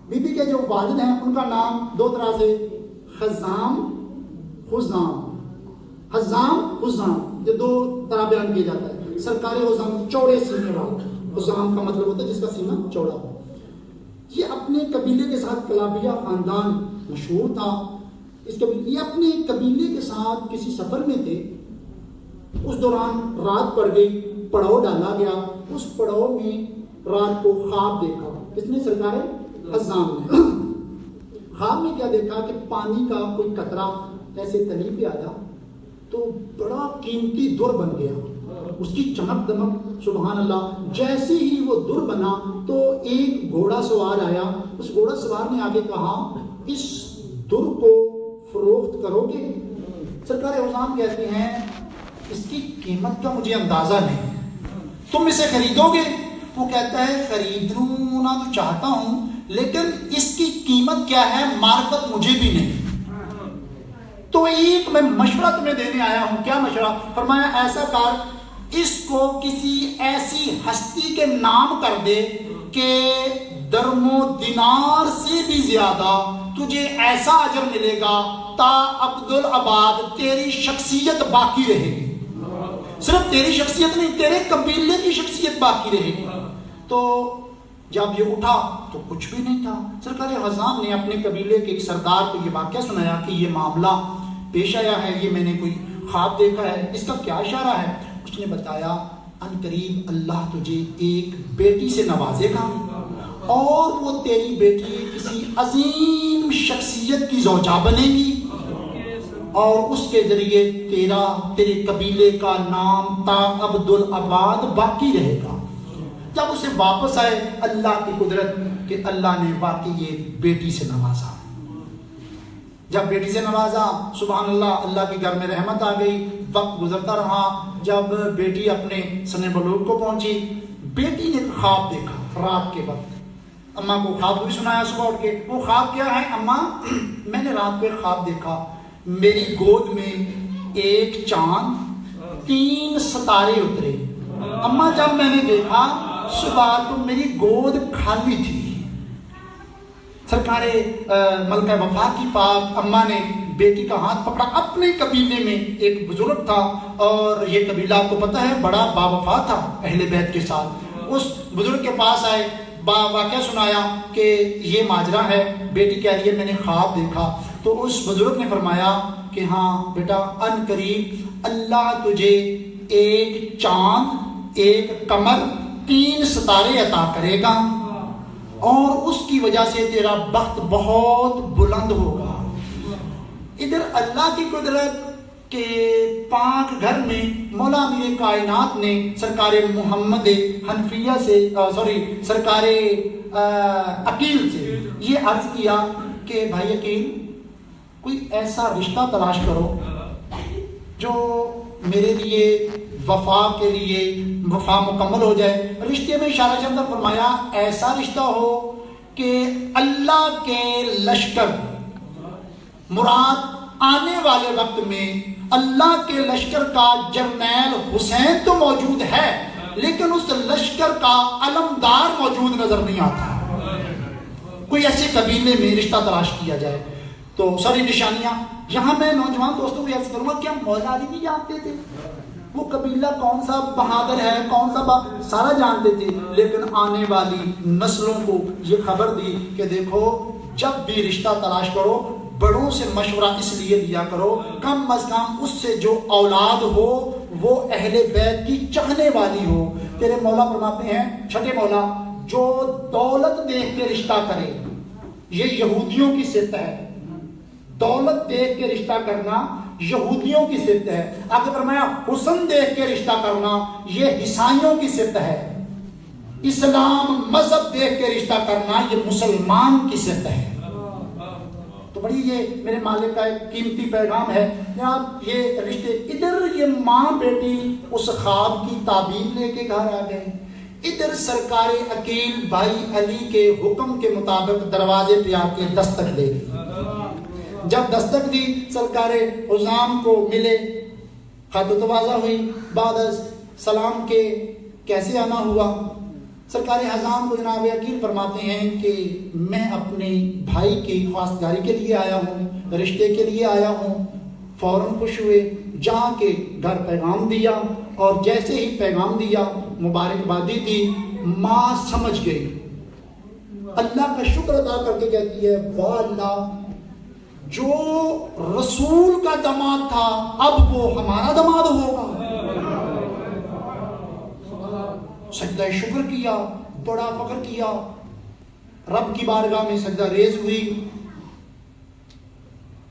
بی بی کے جو والد ہیں ان کا نام 2 طرح سے حزام, یہ 2 طرح بیان کیا جاتا ہے. سرکار حزام چوڑے سینے والا, حزام کا مطلب ہوتا ہے جس کا سینہ چوڑا ہو. یہ اپنے قبیلے کے ساتھ کلابیہ خاندان مشہور تھا. یہ اپنے قبیلے کے ساتھ کسی سفر میں تھے, اس دوران رات پڑ گئی, پڑاؤ ڈالا گیا. اس پڑاؤ میں رات کو خواب دیکھا. کس نے؟ سرکار حزام نے. خواب میں کیا دیکھا کہ پانی کا کوئی قطرہ ایسے تلی پہ آیا تو بڑا قیمتی در بن گیا. اس کی چمک دمک سبحان اللہ. جیسے ہی وہ در بنا تو ایک گھوڑا سوار آیا. اس گھوڑا سوار نے آگے کہا اس در کو فروخت کرو گے؟ سرکار حسام کہتے ہیں اس کی قیمت کا مجھے اندازہ نہیں، تم اسے خریدو گے؟ وہ کہتا ہے خریدنا تو چاہتا ہوں لیکن اس کی قیمت کیا ہے معرفت مجھے بھی نہیں، تو ایک میں مشورہ تمہیں دینے آیا ہوں۔ کیا مشورہ؟ فرمایا ایسا کر اس کو کسی ایسی ہستی کے نام کر دے کہ درم و دینار سے بھی زیادہ تجھے ایسا اجر ملے گا تا عبدالآباد تیری شخصیت باقی رہے گی، صرف تیری شخصیت نہیں تیرے قبیلے کی شخصیت باقی رہے گی۔ تو جب یہ اٹھا تو کچھ بھی نہیں تھا۔ سرکار حسام نے اپنے قبیلے کے ایک سردار کو یہ واقعہ سنایا کہ یہ معاملہ پیش آیا ہے، یہ میں نے کوئی خواب دیکھا ہے، اس کا کیا اشارہ ہے؟ اس نے بتایا ان قریب اللہ تجھے ایک بیٹی سے نوازے گا اور وہ تیری بیٹی کسی عظیم شخصیت کی زوجہ بنے گی اور اس کے ذریعے تیرے قبیلے کا نام تا عبدالآباد باقی رہے گا۔ جب اسے واپس آئے اللہ کی قدرت کہ اللہ نے واقعی یہ بیٹی سے نوازا، جب بیٹی سے نوازا سبحان اللہ، اللہ کے گھر میں رحمت آ گئی۔ وقت گزرتا رہا، جب بیٹی اپنے سن بلوغ کو پہنچی، بیٹی نے خواب دیکھا رات کے وقت، اماں کو خواب بھی سنایا صبح اٹھ کے۔ وہ خواب کیا ہے؟ اماں میں نے رات کو خواب دیکھا، میری گود میں ایک چاند 3 ستارے اترے۔ اماں جب میں نے دیکھا صبح تو میری گود خالی تھی۔ سرکار ملکہ وفا کی پاک اماں نے بیٹی کا ہاتھ پکڑا۔ اپنے قبیلے میں ایک بزرگ تھا اور یہ قبیلہ آپ کو پتہ ہے بڑا باوفا تھا اہل بیت کے ساتھ۔ اس بزرگ کے پاس آئے، واقعہ سنایا کہ یہ ماجرا ہے، بیٹی کہہ رہی ہے میں نے خواب دیکھا۔ تو اس بزرگ نے فرمایا کہ ہاں بیٹا ان قریب اللہ تجھے ایک چاند، ایک قمر، 3 ستارے عطا کرے گا اور اس کی وجہ سے تیرا بخت بہت بلند ہوگا۔ ادھر اللہ کی قدرت کے پاک گھر میں مولا امیر کائنات نے سرکار محمد حنفیہ سے سرکار عقیل سے یہ عرض کیا کہ بھائی عقیل کوئی ایسا رشتہ تلاش کرو جو میرے لیے وفا کے لیے وفا مکمل ہو جائے۔ رشتے میں اشارہ چند فرمایا ایسا رشتہ ہو کہ اللہ کے لشکر، مراد آنے والے وقت میں اللہ کے لشکر کا جرنیل حسین تو موجود ہے لیکن اس لشکر کا علمدار موجود نظر نہیں آتا۔ کوئی ایسے قبیلے میں رشتہ تلاش کیا جائے۔ تو ساری نشانیاں یہاں میں نوجوان دوستوں کو عرض کروں گا، کیا مولا علی نہیں جانتے تھے وہ قبیلہ کون سا بہادر ہے، کون سا سارا جانتے تھے، لیکن آنے والی نسلوں کو یہ خبر دی کہ دیکھو جب بھی رشتہ تلاش کرو بڑوں سے مشورہ اس لیے لیا کرو، کم از کم اس سے جو اولاد ہو وہ اہل بیت کی چاہنے والی ہو۔ تیرے مولا فرماتے ہیں چھٹے مولا جو دولت دیکھ کے رشتہ کرے یہ یہودیوں کی صفت ہے، دولت دیکھ کے رشتہ کرنا یہودیوں کی صفت ہے۔ آگے فرمایا حسن دیکھ کے رشتہ کرنا یہ عیسائیوں کی صفت ہے، اسلام مذہب دیکھ کے رشتہ کرنا یہ مسلمان کی صفت ہے۔ تو بڑی یہ میرے مالک کا ایک قیمتی پیغام ہے جناب، یہ رشتے ادھر یہ ماں بیٹی اس خواب کی تعبیر لے کے گھر آ گئے، ادھر سرکار عقیل بھائی علی کے حکم کے مطابق دروازے پہ آ کے دستک دے دی۔ جب دستک دی سرکار حسام کو ملے، خط و تواضع ہوئی، بعد از سلام کے کیسے آنا ہوا؟ سرکار حسام کو جناب عقیل فرماتے ہیں کہ میں اپنے بھائی کی خواستگاری کے لیے آیا ہوں، رشتے کے لیے آیا ہوں۔ فوراً خوش ہوئے، جا کے گھر پیغام دیا اور جیسے ہی پیغام دیا مبارکبادی دی، ماں سمجھ گئی، اللہ کا شکر ادا کر کے کہتی ہے واہ اللہ، جو رسول کا داماد تھا اب وہ ہمارا داماد ہوگا۔ سجدہ شکر کیا، بڑا فخر کیا، رب کی بارگاہ میں سجدہ ریز ہوئی،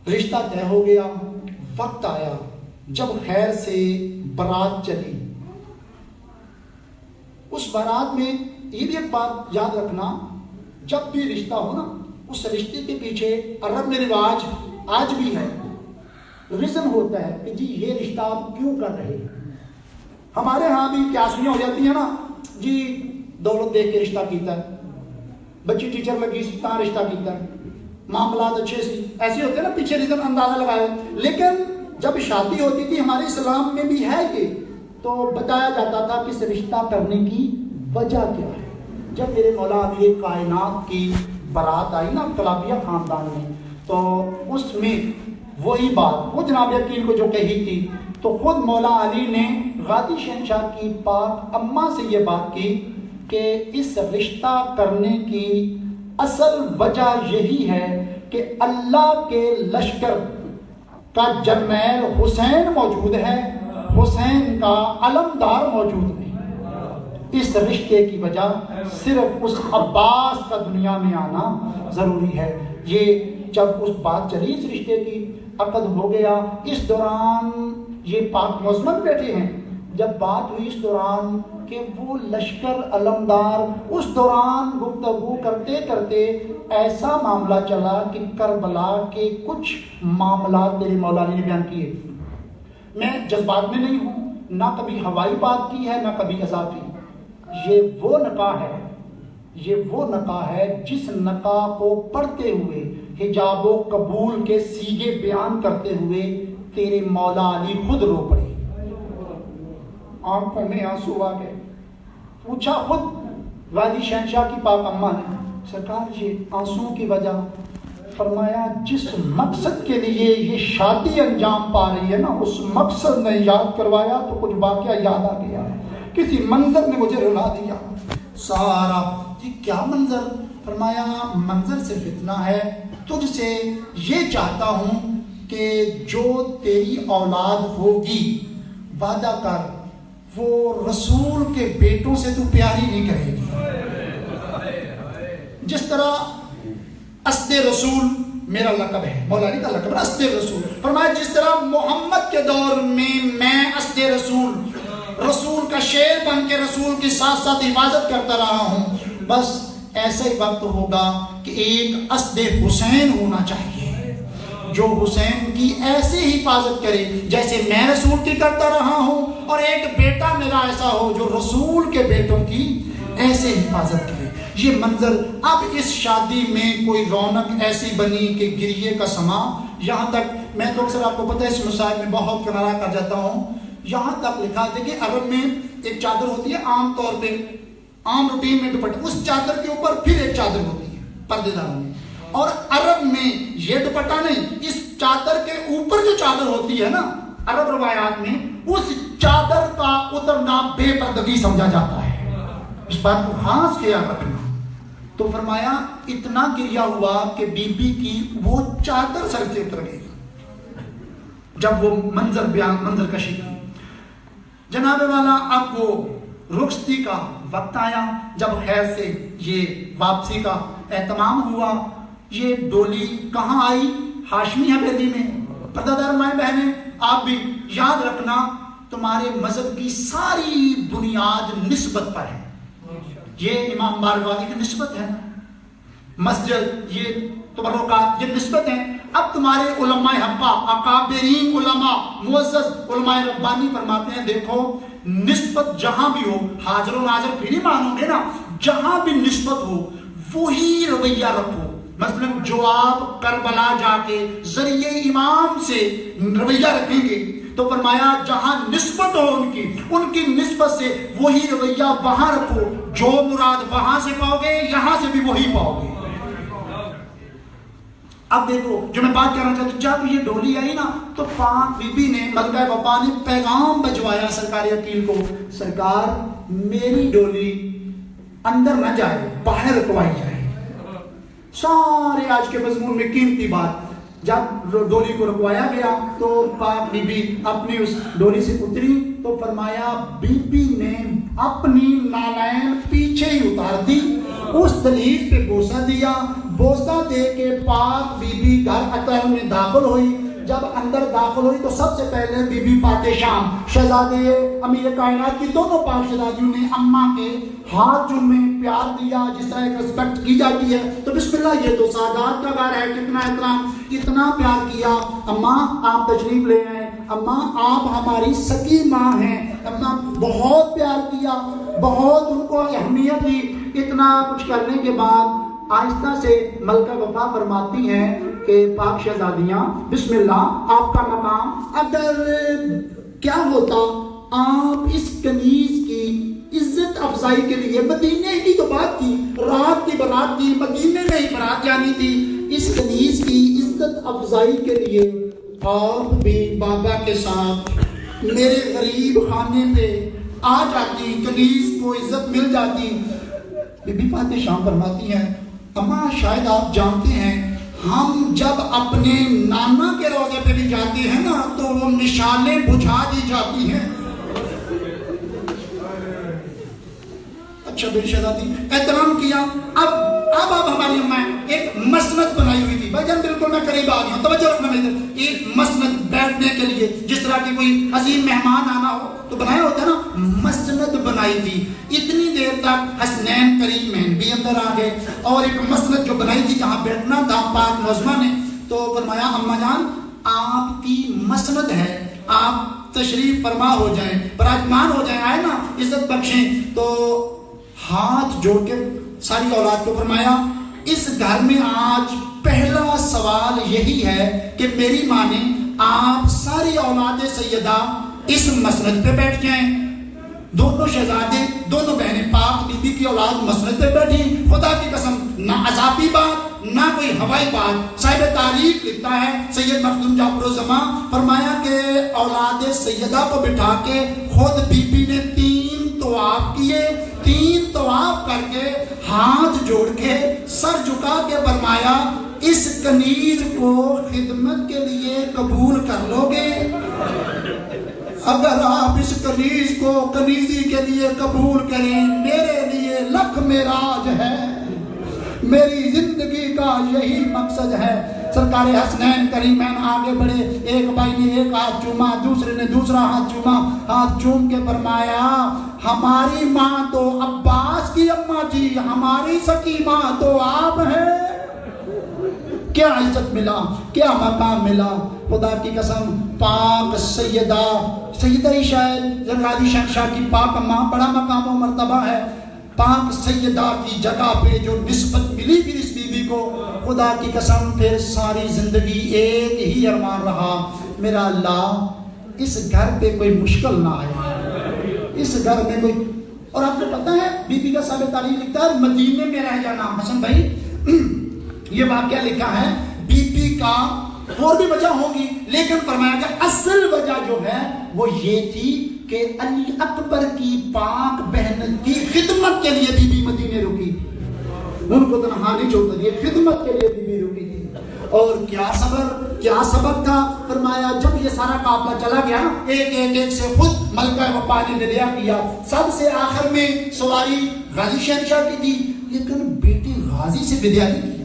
رشتہ طے ہو گیا۔ وقت آیا جب خیر سے بارات چلی، اس بارات میں یہ بھی ایک بات یاد رکھنا، جب بھی رشتہ ہو نا اس رشتے کے پیچھے عرب میں رواج آج بھی ہے، ریزن ہوتا ہے کہ جی یہ رشتہ آپ کیوں کر رہے ہیں. ہمارے ہاں بھی کیاسمیاں ہو جاتی ہیں نا جی، دولت دیکھ کے رشتہ کیتا ہے، بچی ٹیچر لگی تا رشتہ کیتا ہے، معاملات اچھے سے ایسے ہوتے ہیں نا، پیچھے ریزن اندازہ لگایا. لیکن جب شادی ہوتی تھی ہمارے اسلام میں بھی ہے یہ، تو بتایا جاتا تھا کہ اس رشتہ کرنے کی وجہ کیا ہے. جب میرے مولا علی کائنات کی بارات آئی نا کلابیہ خاندان میں، تو اس میں وہی بات وہ جناب یقین کو جو کہی تھی، تو خود مولا علی نے غازی شہنشاہ کی پاک اماں سے یہ بات کی کہ اس رشتہ کرنے کی اصل وجہ یہی ہے کہ اللہ کے لشکر کا جرنیل حسین موجود ہے، حسین کا علمدار موجود نہیں. اس رشتے کی وجہ صرف اس عباس کا دنیا میں آنا ضروری ہے. یہ جب اس بات چلی اس رشتے کی، عقد ہو گیا، اس دوران یہ پاک معظمت بیٹھے ہیں، جب بات ہوئی اس دوران کہ وہ لشکر علمدار، اس دوران گفتگو کرتے کرتے ایسا معاملہ چلا کہ کربلا کے کچھ معاملات میرے مولا علی نے بیان کیے. میں جذبات میں نہیں ہوں، نہ کبھی ہوائی بات کی ہے نہ کبھی اضافی. یہ وہ نکاح ہے جس نکاح کو پڑھتے ہوئے، حجاب و قبول کے سیغے بیان کرتے ہوئے تیرے مولا علی خود رو پڑے، آنکھوں میں آنسو آ گئے. پوچھا خود غازی شہنشاہ کی پاک اماں نے، سرکار یہ آنسو کی وجہ؟ فرمایا جس مقصد کے لیے یہ شادی انجام پا رہی ہے نا، اس مقصد نے یاد کروایا تو کچھ واقعہ یاد آ گیا، کسی منظر نے مجھے رلا دیا سارا. یہ کیا منظر؟ فرمایا منظر صرف اتنا ہے، تجھ سے یہ چاہتا ہوں کہ جو تیری اولاد ہوگی وعدہ کر وہ رسول کے بیٹوں سے تو پیاری نہیں کرے گی. جس طرح اسد رسول میرا لقب ہے، مولا علی کا لقب ہے اسد رسول. فرمایا جس طرح محمد کے دور میں اسد رسول کا شیر بن کے رسول کے ساتھ ساتھ حفاظت کرتا رہا ہوں، بس ایسا ہی وقت ہوگا کہ ایک اسد حسین ہونا چاہیے جو حسین کی ایسے ہی حفاظت کرے جیسے میں رسول کی کرتا رہا ہوں، اور ایک بیٹا میرا ایسا ہو جو رسول کے بیٹوں کی ایسے حفاظت کرے. یہ منظر اب اس شادی میں کوئی رونق ایسی بنی کہ گریے کا سما. یہاں تک میں تو اکثر آپ کو پتہ ہے اس مسائل میں بہت کنارہ کر جاتا ہوں، یہاں تک لکھا تھا کہ عرب میں ایک چادر ہوتی ہے عام طور پہ، عام روٹین میں دوپٹہ، اس چادر کے اوپر پھر ایک چادر ہوتی ہے پردے دار میں. اور عرب میں یہ دوپٹہ نہیں، اس چادر کے اوپر جو چادر ہوتی ہے نا عرب روایات میں، اس چادر کا اترنا بے پردگی سمجھا جاتا ہے. اس بات کو خاص خیال رکھنا. تو فرمایا اتنا گریا ہوا کہ بی بی کی وہ چادر سر سے اتر گئی جب وہ منظر کشی کی. جناب والا اب وہ رخصتی کا وقت آیا، جب خیر سے یہ واپسی کا اہتمام ہوا. یہ ڈولی کہاں آئی؟ ہاشمی حویلی میں. پردہ دار مائیں بہنیں آپ بھی یاد رکھنا، تمہارے مذہب کی ساری بنیاد نسبت پر ہے. یہ امام باروانی کی نسبت ہے، مسجد، یہ تبرکات، یہ نسبت ہیں. اب تمہارے علماء حقہ، اکابرین علماء، معزز علماء ربانی فرماتے ہیں دیکھو نسبت جہاں بھی ہو، حاضر و ناظر بھی نہیں مانو گے نا، جہاں بھی نسبت ہو وہی رویہ رکھو. مثلا جو آپ کربلا جا کے ذریعے امام سے رویہ رکھیں گے تو فرمایا جہاں نسبت ہو ان کی نسبت سے وہی رویہ وہاں رکھو، جو مراد وہاں سے پاؤ گے یہاں سے بھی وہی پاؤ گے. اب دیکھو جو میں بات کرنا چاہتا ہوں، جب یہ ڈولی آئی نا تو پاک بی بی نے ملکہ وفا نے پیغام بھجوایا سرکار عقیل کو، سرکار میری ڈولی اندر نہ جائے، باہر رکوائی جائے. سارے آج کے مضمون میں قیمتی بات. جب ڈولی کو رکوایا گیا تو پاک بی بی اپنی اس ڈولی سے اتری تو فرمایا بی بی نے اپنی نالین پیچھے ہی اتار دی، اس دہلیز پہ بوسہ دیا، بوسہ دے کے پاک بی بی گھر اطہر میں داخل ہوئی. جب اندر داخل ہوئی تو سب سے پہلے بی بی فاتح شام شہزادے امیر کائنات کی دونوں پاک شہزادیوں نے اماں کے ہاتھ چومے، پیار دیا، جس طرح ایک ریسپیکٹ کی جاتی ہے. تو بسم اللہ، یہ تو سادات کا گھر ہے. کتنا احترام، کتنا پیار کیا. اماں آپ تشریف لے آئے. اماں آپ ہماری سکی ماں ہیں. اماں بہت پیار کیا، بہت ان کو اہمیت دی. اتنا کچھ کرنے کے بعد آہستہ سے ملکہ وفا فرماتی ہیں کہ پاک شہزادیاں بسم اللہ، آپ کا مقام. اگر کیا ہوتا آپ اس کنیز کی عزت افزائی کے لیے، مدینے کی تو بات تھی، رات کی برات تھی، مدینے میں ہی برات جانی تھی، اس کنیز کی عزت افزائی کے لیے آپ بھی بابا کے ساتھ میرے غریب خانے پہ آ جاتی، کنیز کو عزت مل جاتی. بی بی فاتح شام فرماتی ہیں اماں شاید آپ جانتے ہیں ہم جب اپنے نانا کے روضے پہ بھی جاتے ہیں نا تو وہ مشالیں بجھا دی جاتی ہیں. اچھا بے شہزادی احترام کیا. اب ہماری اماں ایک مسند بنائی ہوئی تھی. بھائی جان بالکل میں قریب آ گیا ہوں، توجہ رکھنا میری طرف. ایک مسند بیٹھنے کے لیے، جس طرح کی کوئی عظیم مہمان آنا ہو تو بنایا ہوتا ہے نا، مسند بنائی تھی. اتنی دیر تک حسنین کریمین بھی اندر آ گئے اور ایک مسند جو بنائی تھی جہاں بیٹھنا تھا پاک معظمہ نے، تو فرمایا اماں جان آپ کی مسند ہے، آپ تشریف فرما ہو جائیں، براجمان ہو جائیں، آئے نا عزت بخشیں. تو ہاتھ جوڑ کے ساری اولاد کو فرمایا اس گھر میں آج پہلا سوال یہی ہے کہ میری ماں نے آپ ساری اولاد سیدہ اس مسند پہ بیٹھ جائیں. دونوں شہزادے، دونوں بہنیں پاک بی بی کی اولاد مسند پہ بیٹھی. خدا کی قسم نہ عذابی بات نہ کوئی ہوائی بات. صاحب تاریخ لکھتا ہے سید مخدوم جعفر الزمان، فرمایا کہ اولاد سیدہ کو بٹھا کے خود بی بی نے 3 طواف کیے. 3 طواف کر کے ہاتھ جوڑ کے سر جھکا کے فرمایا اس کنیز کو خدمت کے لیے قبول کر لو گے؟ اگر آپ اس کنیز کو کنیزی کے لیے قبول کریں، میرے لیے لکھ معراج ہے، میری زندگی کا یہی مقصد ہے. سرکار حسنین کریمین آگے بڑھے. ایک بھائی نے ایک ہاتھ چوما، دوسرے نے دوسرا ہاتھ چوما. ہاتھ چوم کے فرمایا ہماری ماں تو عباس کی اماں جی، ہماری سکی ماں تو آپ ہیں. کیا عزت ملا، کیا مقام ملا. خدا کی قسم پاک سیدہ ہی شاید زرغازی شہنشاہ کی پاک اماں بڑا مقام و مرتبہ ہے. پاک سیدہ کی جگہ پہ جو نسبت ملی پھر اس بی بی کو، خدا کی قسم پھر ساری زندگی ایک ہی ارمان رہا، میرا اللہ اس گھر پہ کوئی مشکل نہ آئے، اس گھر میں کوئی. اور آپ کو پتہ ہے بی بی کا ثابت تاریخ لکھتا ہے مدینے میں رہ جانا. حسن بھائی یہ واقعہ لکھا ہے بی بی کا، اور بھی وجہ ہوگی لیکن فرمایا کہ اصل وجہ جو ہے وہ یہ تھی کہ علی اکبر کی پاک بہن کی خدمت کے لیے بی بی مدینے رکی تھی. ان کو تنہا نہیں چھوڑتا تھی، خدمت کے لیے بی بی رکی تھی. اور کیا صبر، کیا سبق تھا. فرمایا جب یہ سارا قافلہ چلا گیا ایک سے خود ملکہ وفا نے ندیہ کیا. سب سے آخر میں سواری غازی شہنشاہ کی تھی، لیکن بیٹی غازی سے وداع نہیں کیا،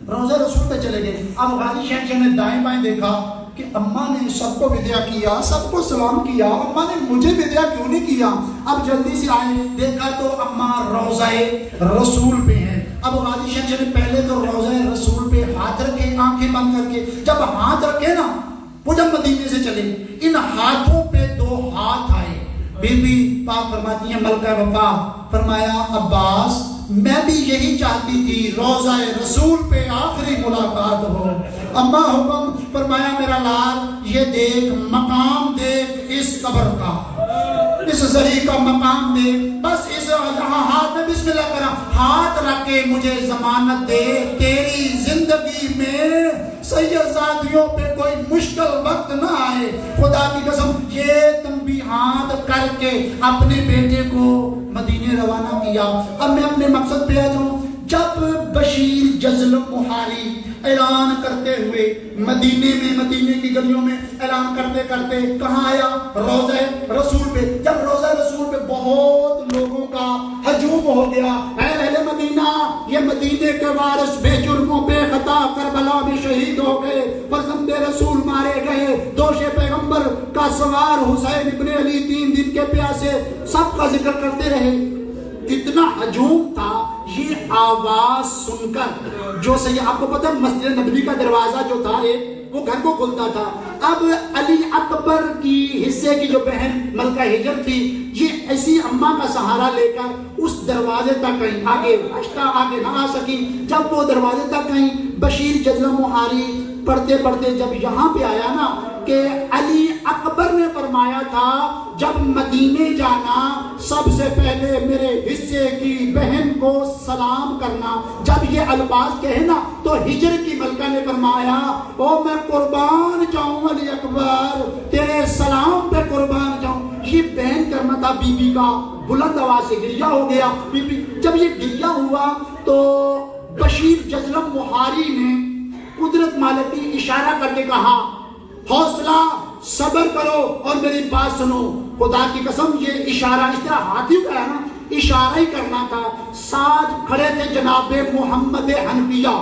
روضہ رسول پہ چلے گئے. اب غازی شہنشاہ نے دائیں بائیں دیکھا کہ اماں نے سب کو وداع کیا، سب کو سلام کیا، اماں نے مجھے وداع کیوں نہیں کیا. اب جلدی سے آئے، دیکھا تو اماں روضہ رسول پہ ہیں. اب غازی شہنشاہ نے پہلے تو روضہ رسول پہ ہاتھ رکھے آنکھیں بند کر کے. جب ہاتھ رکھے نا وہ جب مدینے سے چلے، ان ہاتھوں پہ 2 ہاتھ آئے. بی بی پاک فرماتی ہیں ملکہ وفا، فرمایا عباس میں بھی یہی چاہتی تھی روضہ رسول پہ آخری ملاقات ہو. اماں حکم فرمایا میرا لال یہ دیکھ مقام دیکھ اس قبر کا، اس زری کا مقام دے، بس اس ہاتھ میں بسم اللہ کرا، ہاتھ رکھ کے مجھے ضمانت دے تیری زندگی میں سیدزادیوں پہ کوئی مشکل وقت نہ آئے. خدا کی قسم یہ تنبیہات کر کے اپنے بیٹے کو مدینے روانہ کیا. اب میں اپنے مقصد پہ آ جاؤں. جب بشیر جزل محاری اعلان کرتے ہوئے مدینے کی گلیوں میں اعلان کرتے کرتے کہاں آیا؟ روضہ رسول پہ. جب روضہ رسول پہ بہت لوگوں کا ہجوم ہو گیا، اے اہل مدینہ یہ مدینے کے وارث بے جرموں بے خطا کربلا میں شہید ہو گئے، فرزند رسول مارے گئے، دوش پیغمبر کا سوار حسین ابن علی 3 دن کے پیاسے، سب کا ذکر کرتے رہے. اتنا ہجوم تھا یہ آواز سن کر جو سید آپ کو پتہ ہے مسجد نبوی کا دروازہ جو تھا ایک وہ گھر کو کھلتا تھا. اب علی اکبر کی حصے کی جو بہن ملکہ ہجر تھی یہ ایسی اماں کا سہارا لے کر اس دروازے تک کہیں آگے رشتہ آگے نہ آ سکی. جب وہ دروازے تک کہیں بشیر جزلم محاری پڑھتے پڑھتے جب یہاں پہ آیا نا کہ علی اکبر نے فرمایا تھا جب مدینے جانا سب سے پہلے میرے حصے کی بہن کو سلام کرنا. جب یہ الفاظ کہے نا تو ہجر کی ملکہ نے فرمایا او میں قربان جاؤں علی اکبر تیرے سلام پہ قربان جاؤں. یہ بہن کرنا تھا بی بی کا. بلند آواز سے گریہ ہو گیا. بی بی جب یہ گریہ ہوا تو بشیر جزلم محاری نے قدرت مالکی اشارہ کر کے کہا حوصلہ صبر کرو اور میری بات سنو. خدا کی قسم یہ اشارہ اس طرح ہاتھی کا ہے نا اشارہ ہی کرنا تھا. ساتھ کھڑے تھے جناب محمد حنفیہ.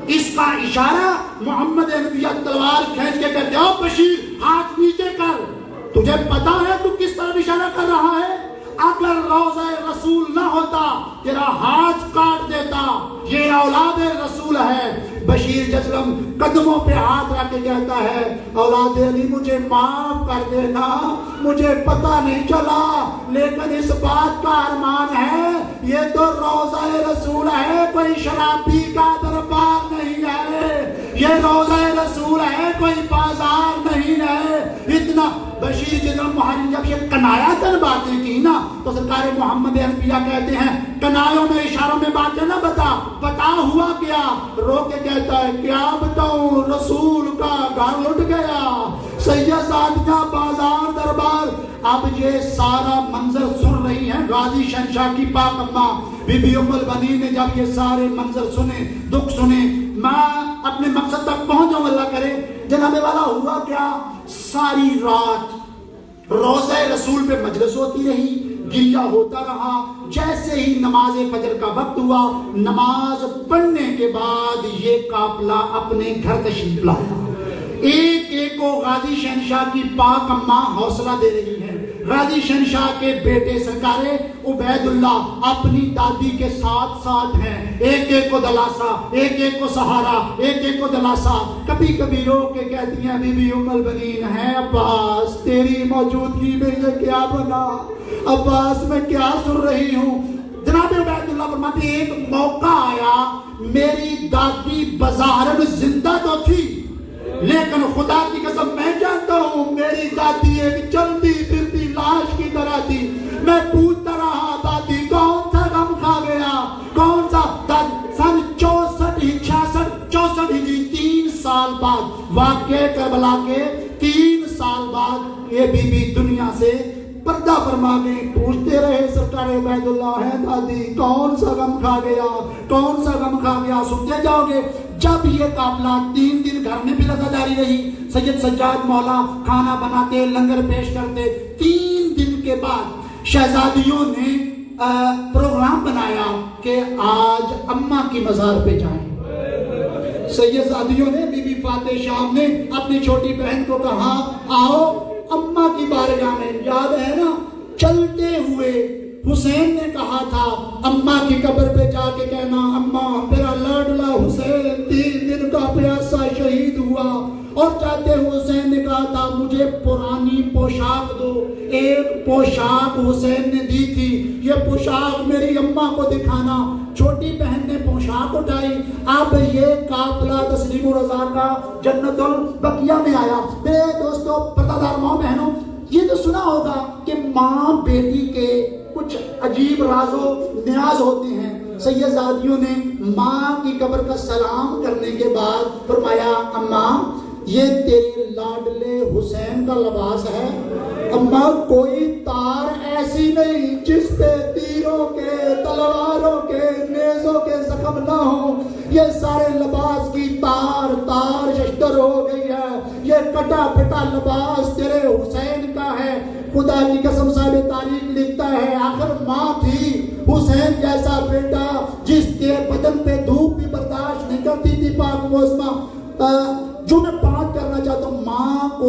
اس کا اشارہ محمد حنفیہ تلوار کھینچ کے کہتے ہو بشیر ہاتھ نیچے کر. تجھے پتا ہے تو کس طرح اشارہ کر رہا ہے؟ اگر روضہ رسول نہ ہوتا تیرا ہاتھ کاٹ دیتا. یہ اولاد رسول ہے. بشیر جزلم قدموں پہ ہاتھ رکھ کے کہتا ہے اولاد علی مجھے معاف کر دینا مجھے پتہ نہیں چلا لیکن اس بات کا ارمان ہے یہ تو روضہ رسول ہے کوئی شرابی کا دربار نہیں ہے. یہ روضہ رسول ہے کوئی بازار نہیں ہے. اتنا بشیر جزلم محاری جب یہ کنایاتن باتیں کی نا تو سرکار محمد حنفیہ کہتے ہیں کنایوں میں اشاروں میں باتیں نہ بتا ہوا کیا. رو کے کہتا ہے کیا بتاؤں رسول کا گھر لٹ گیا سیداتیاں بازار دربار. اب یہ سارا منظر سن رہی ہیں غازی شہنشاہ کی پاک اماں بی بی ام البنین نے. جب یہ سارے منظر سنے دکھ سنے میں اپنے مقصد تک پہنچ جاؤں اللہ کرے. جناب والا ہوا کیا ساری رات روضہ رسول پہ مجلس ہوتی رہی گریہ ہوتا رہا. جیسے ہی نماز فجر کا وقت ہوا نماز پڑھنے کے بعد یہ قافلہ اپنے گھر تشریف لایا. ایک ایک کو غازی شہنشاہ کی پاک اماں حوصلہ دے رہی ہے. غازی شہنشاہ کے بیٹے سرکار عبید اللہ اپنی دادی کے ساتھ ساتھ ہیں. ایک ایک کو دلاسا ایک ایک کو سہارا ایک ایک کو دلاسا. کبھی کبھی رو کے کہتی ہیں بی بی ام البنین ہے عباس تیری موجودگی میں یہ کیا بنا عباس میں کیا سن رہی ہوں. جناب عبید اللہ فرماتے ایک موقع آیا میری دادی بظاہر زندہ تو تھی لیکن خدا کی قسم میں جانتا ہوں میری دادی ایک چلتی پھرتی لاش کی طرح تھی. میں پوچھتا رہا دادی کون سا غم کھا گیا کون سا. سن 64 ہجری 3 سال بعد واقعہ کربلا کے 3 سال بعد یہ بی بی دنیا سے پردہ فرما گئی. پوچھتے رہے سرکار عبید اللہ ہے دادی کون سا غم کھا گیا کون سا غم کھا گیا. سنتے جاؤ گے. جب یہ قافلہ 3 دن گھر میں بھی رضاداری رہی. سید سجاد مولا کھانا بناتے لنگر پیش کرتے. 3 دن کے بعد شہزادیوں نے پروگرام بنایا کہ آج اماں کی مزار پہ جائیں. سیدزادیوں نے بی بی فاتح شام نے اپنی چھوٹی بہن کو کہا آؤ اماں کی بارگاہ میں. یاد ہے نا چلتے ہوئے حسین نے کہا تھا اماں کی قبر پہ جا کے کہنا اماں میرا لاڈلا حسین 3 دن کا پیاسا شہید ہوا. اور جاتے ہوئے حسین نے کہا تھا مجھے پرانی پوشاک دو. ایک پوشاک حسین نے دی تھی یہ پوشاک میری اماں کو دکھانا. چھوٹی بہن نے پوشاک اٹھائی. اب یہ قافلہ تسلیم و رضا کا جنت البقیہ میں آیا. میرے دوستو پردہ ماں بہنوں یہ تو سنا ہوگا کہ ماں بیٹی کے کچھ عجیب راز و نیاز ہوتے ہیں. سیدزادیوں نے ماں کی قبر کا سلام کرنے کے بعد فرمایا اماں یہ تیرے لاڈلے حسین کا لباس ہے. اماں کوئی تار ایسی نہیں جس پہ تیروں کے تلواروں کے نیزوں کے زخم نہ ہو. یہ سارے لباس کی تار ششتر ہو گئی ہے. یہ کٹا پھٹا لباس تیرے حسین کا ہے. خدا کی قسم صاحب تاریخ لکھتا ہے آخر ماں تھی حسین جیسا بیٹا جس کے بدن پہ دھوپ بھی برداشت نہیں کرتی تھی پاک معصومہ. جو میں بات کرنا چاہتا ہوں ماں کو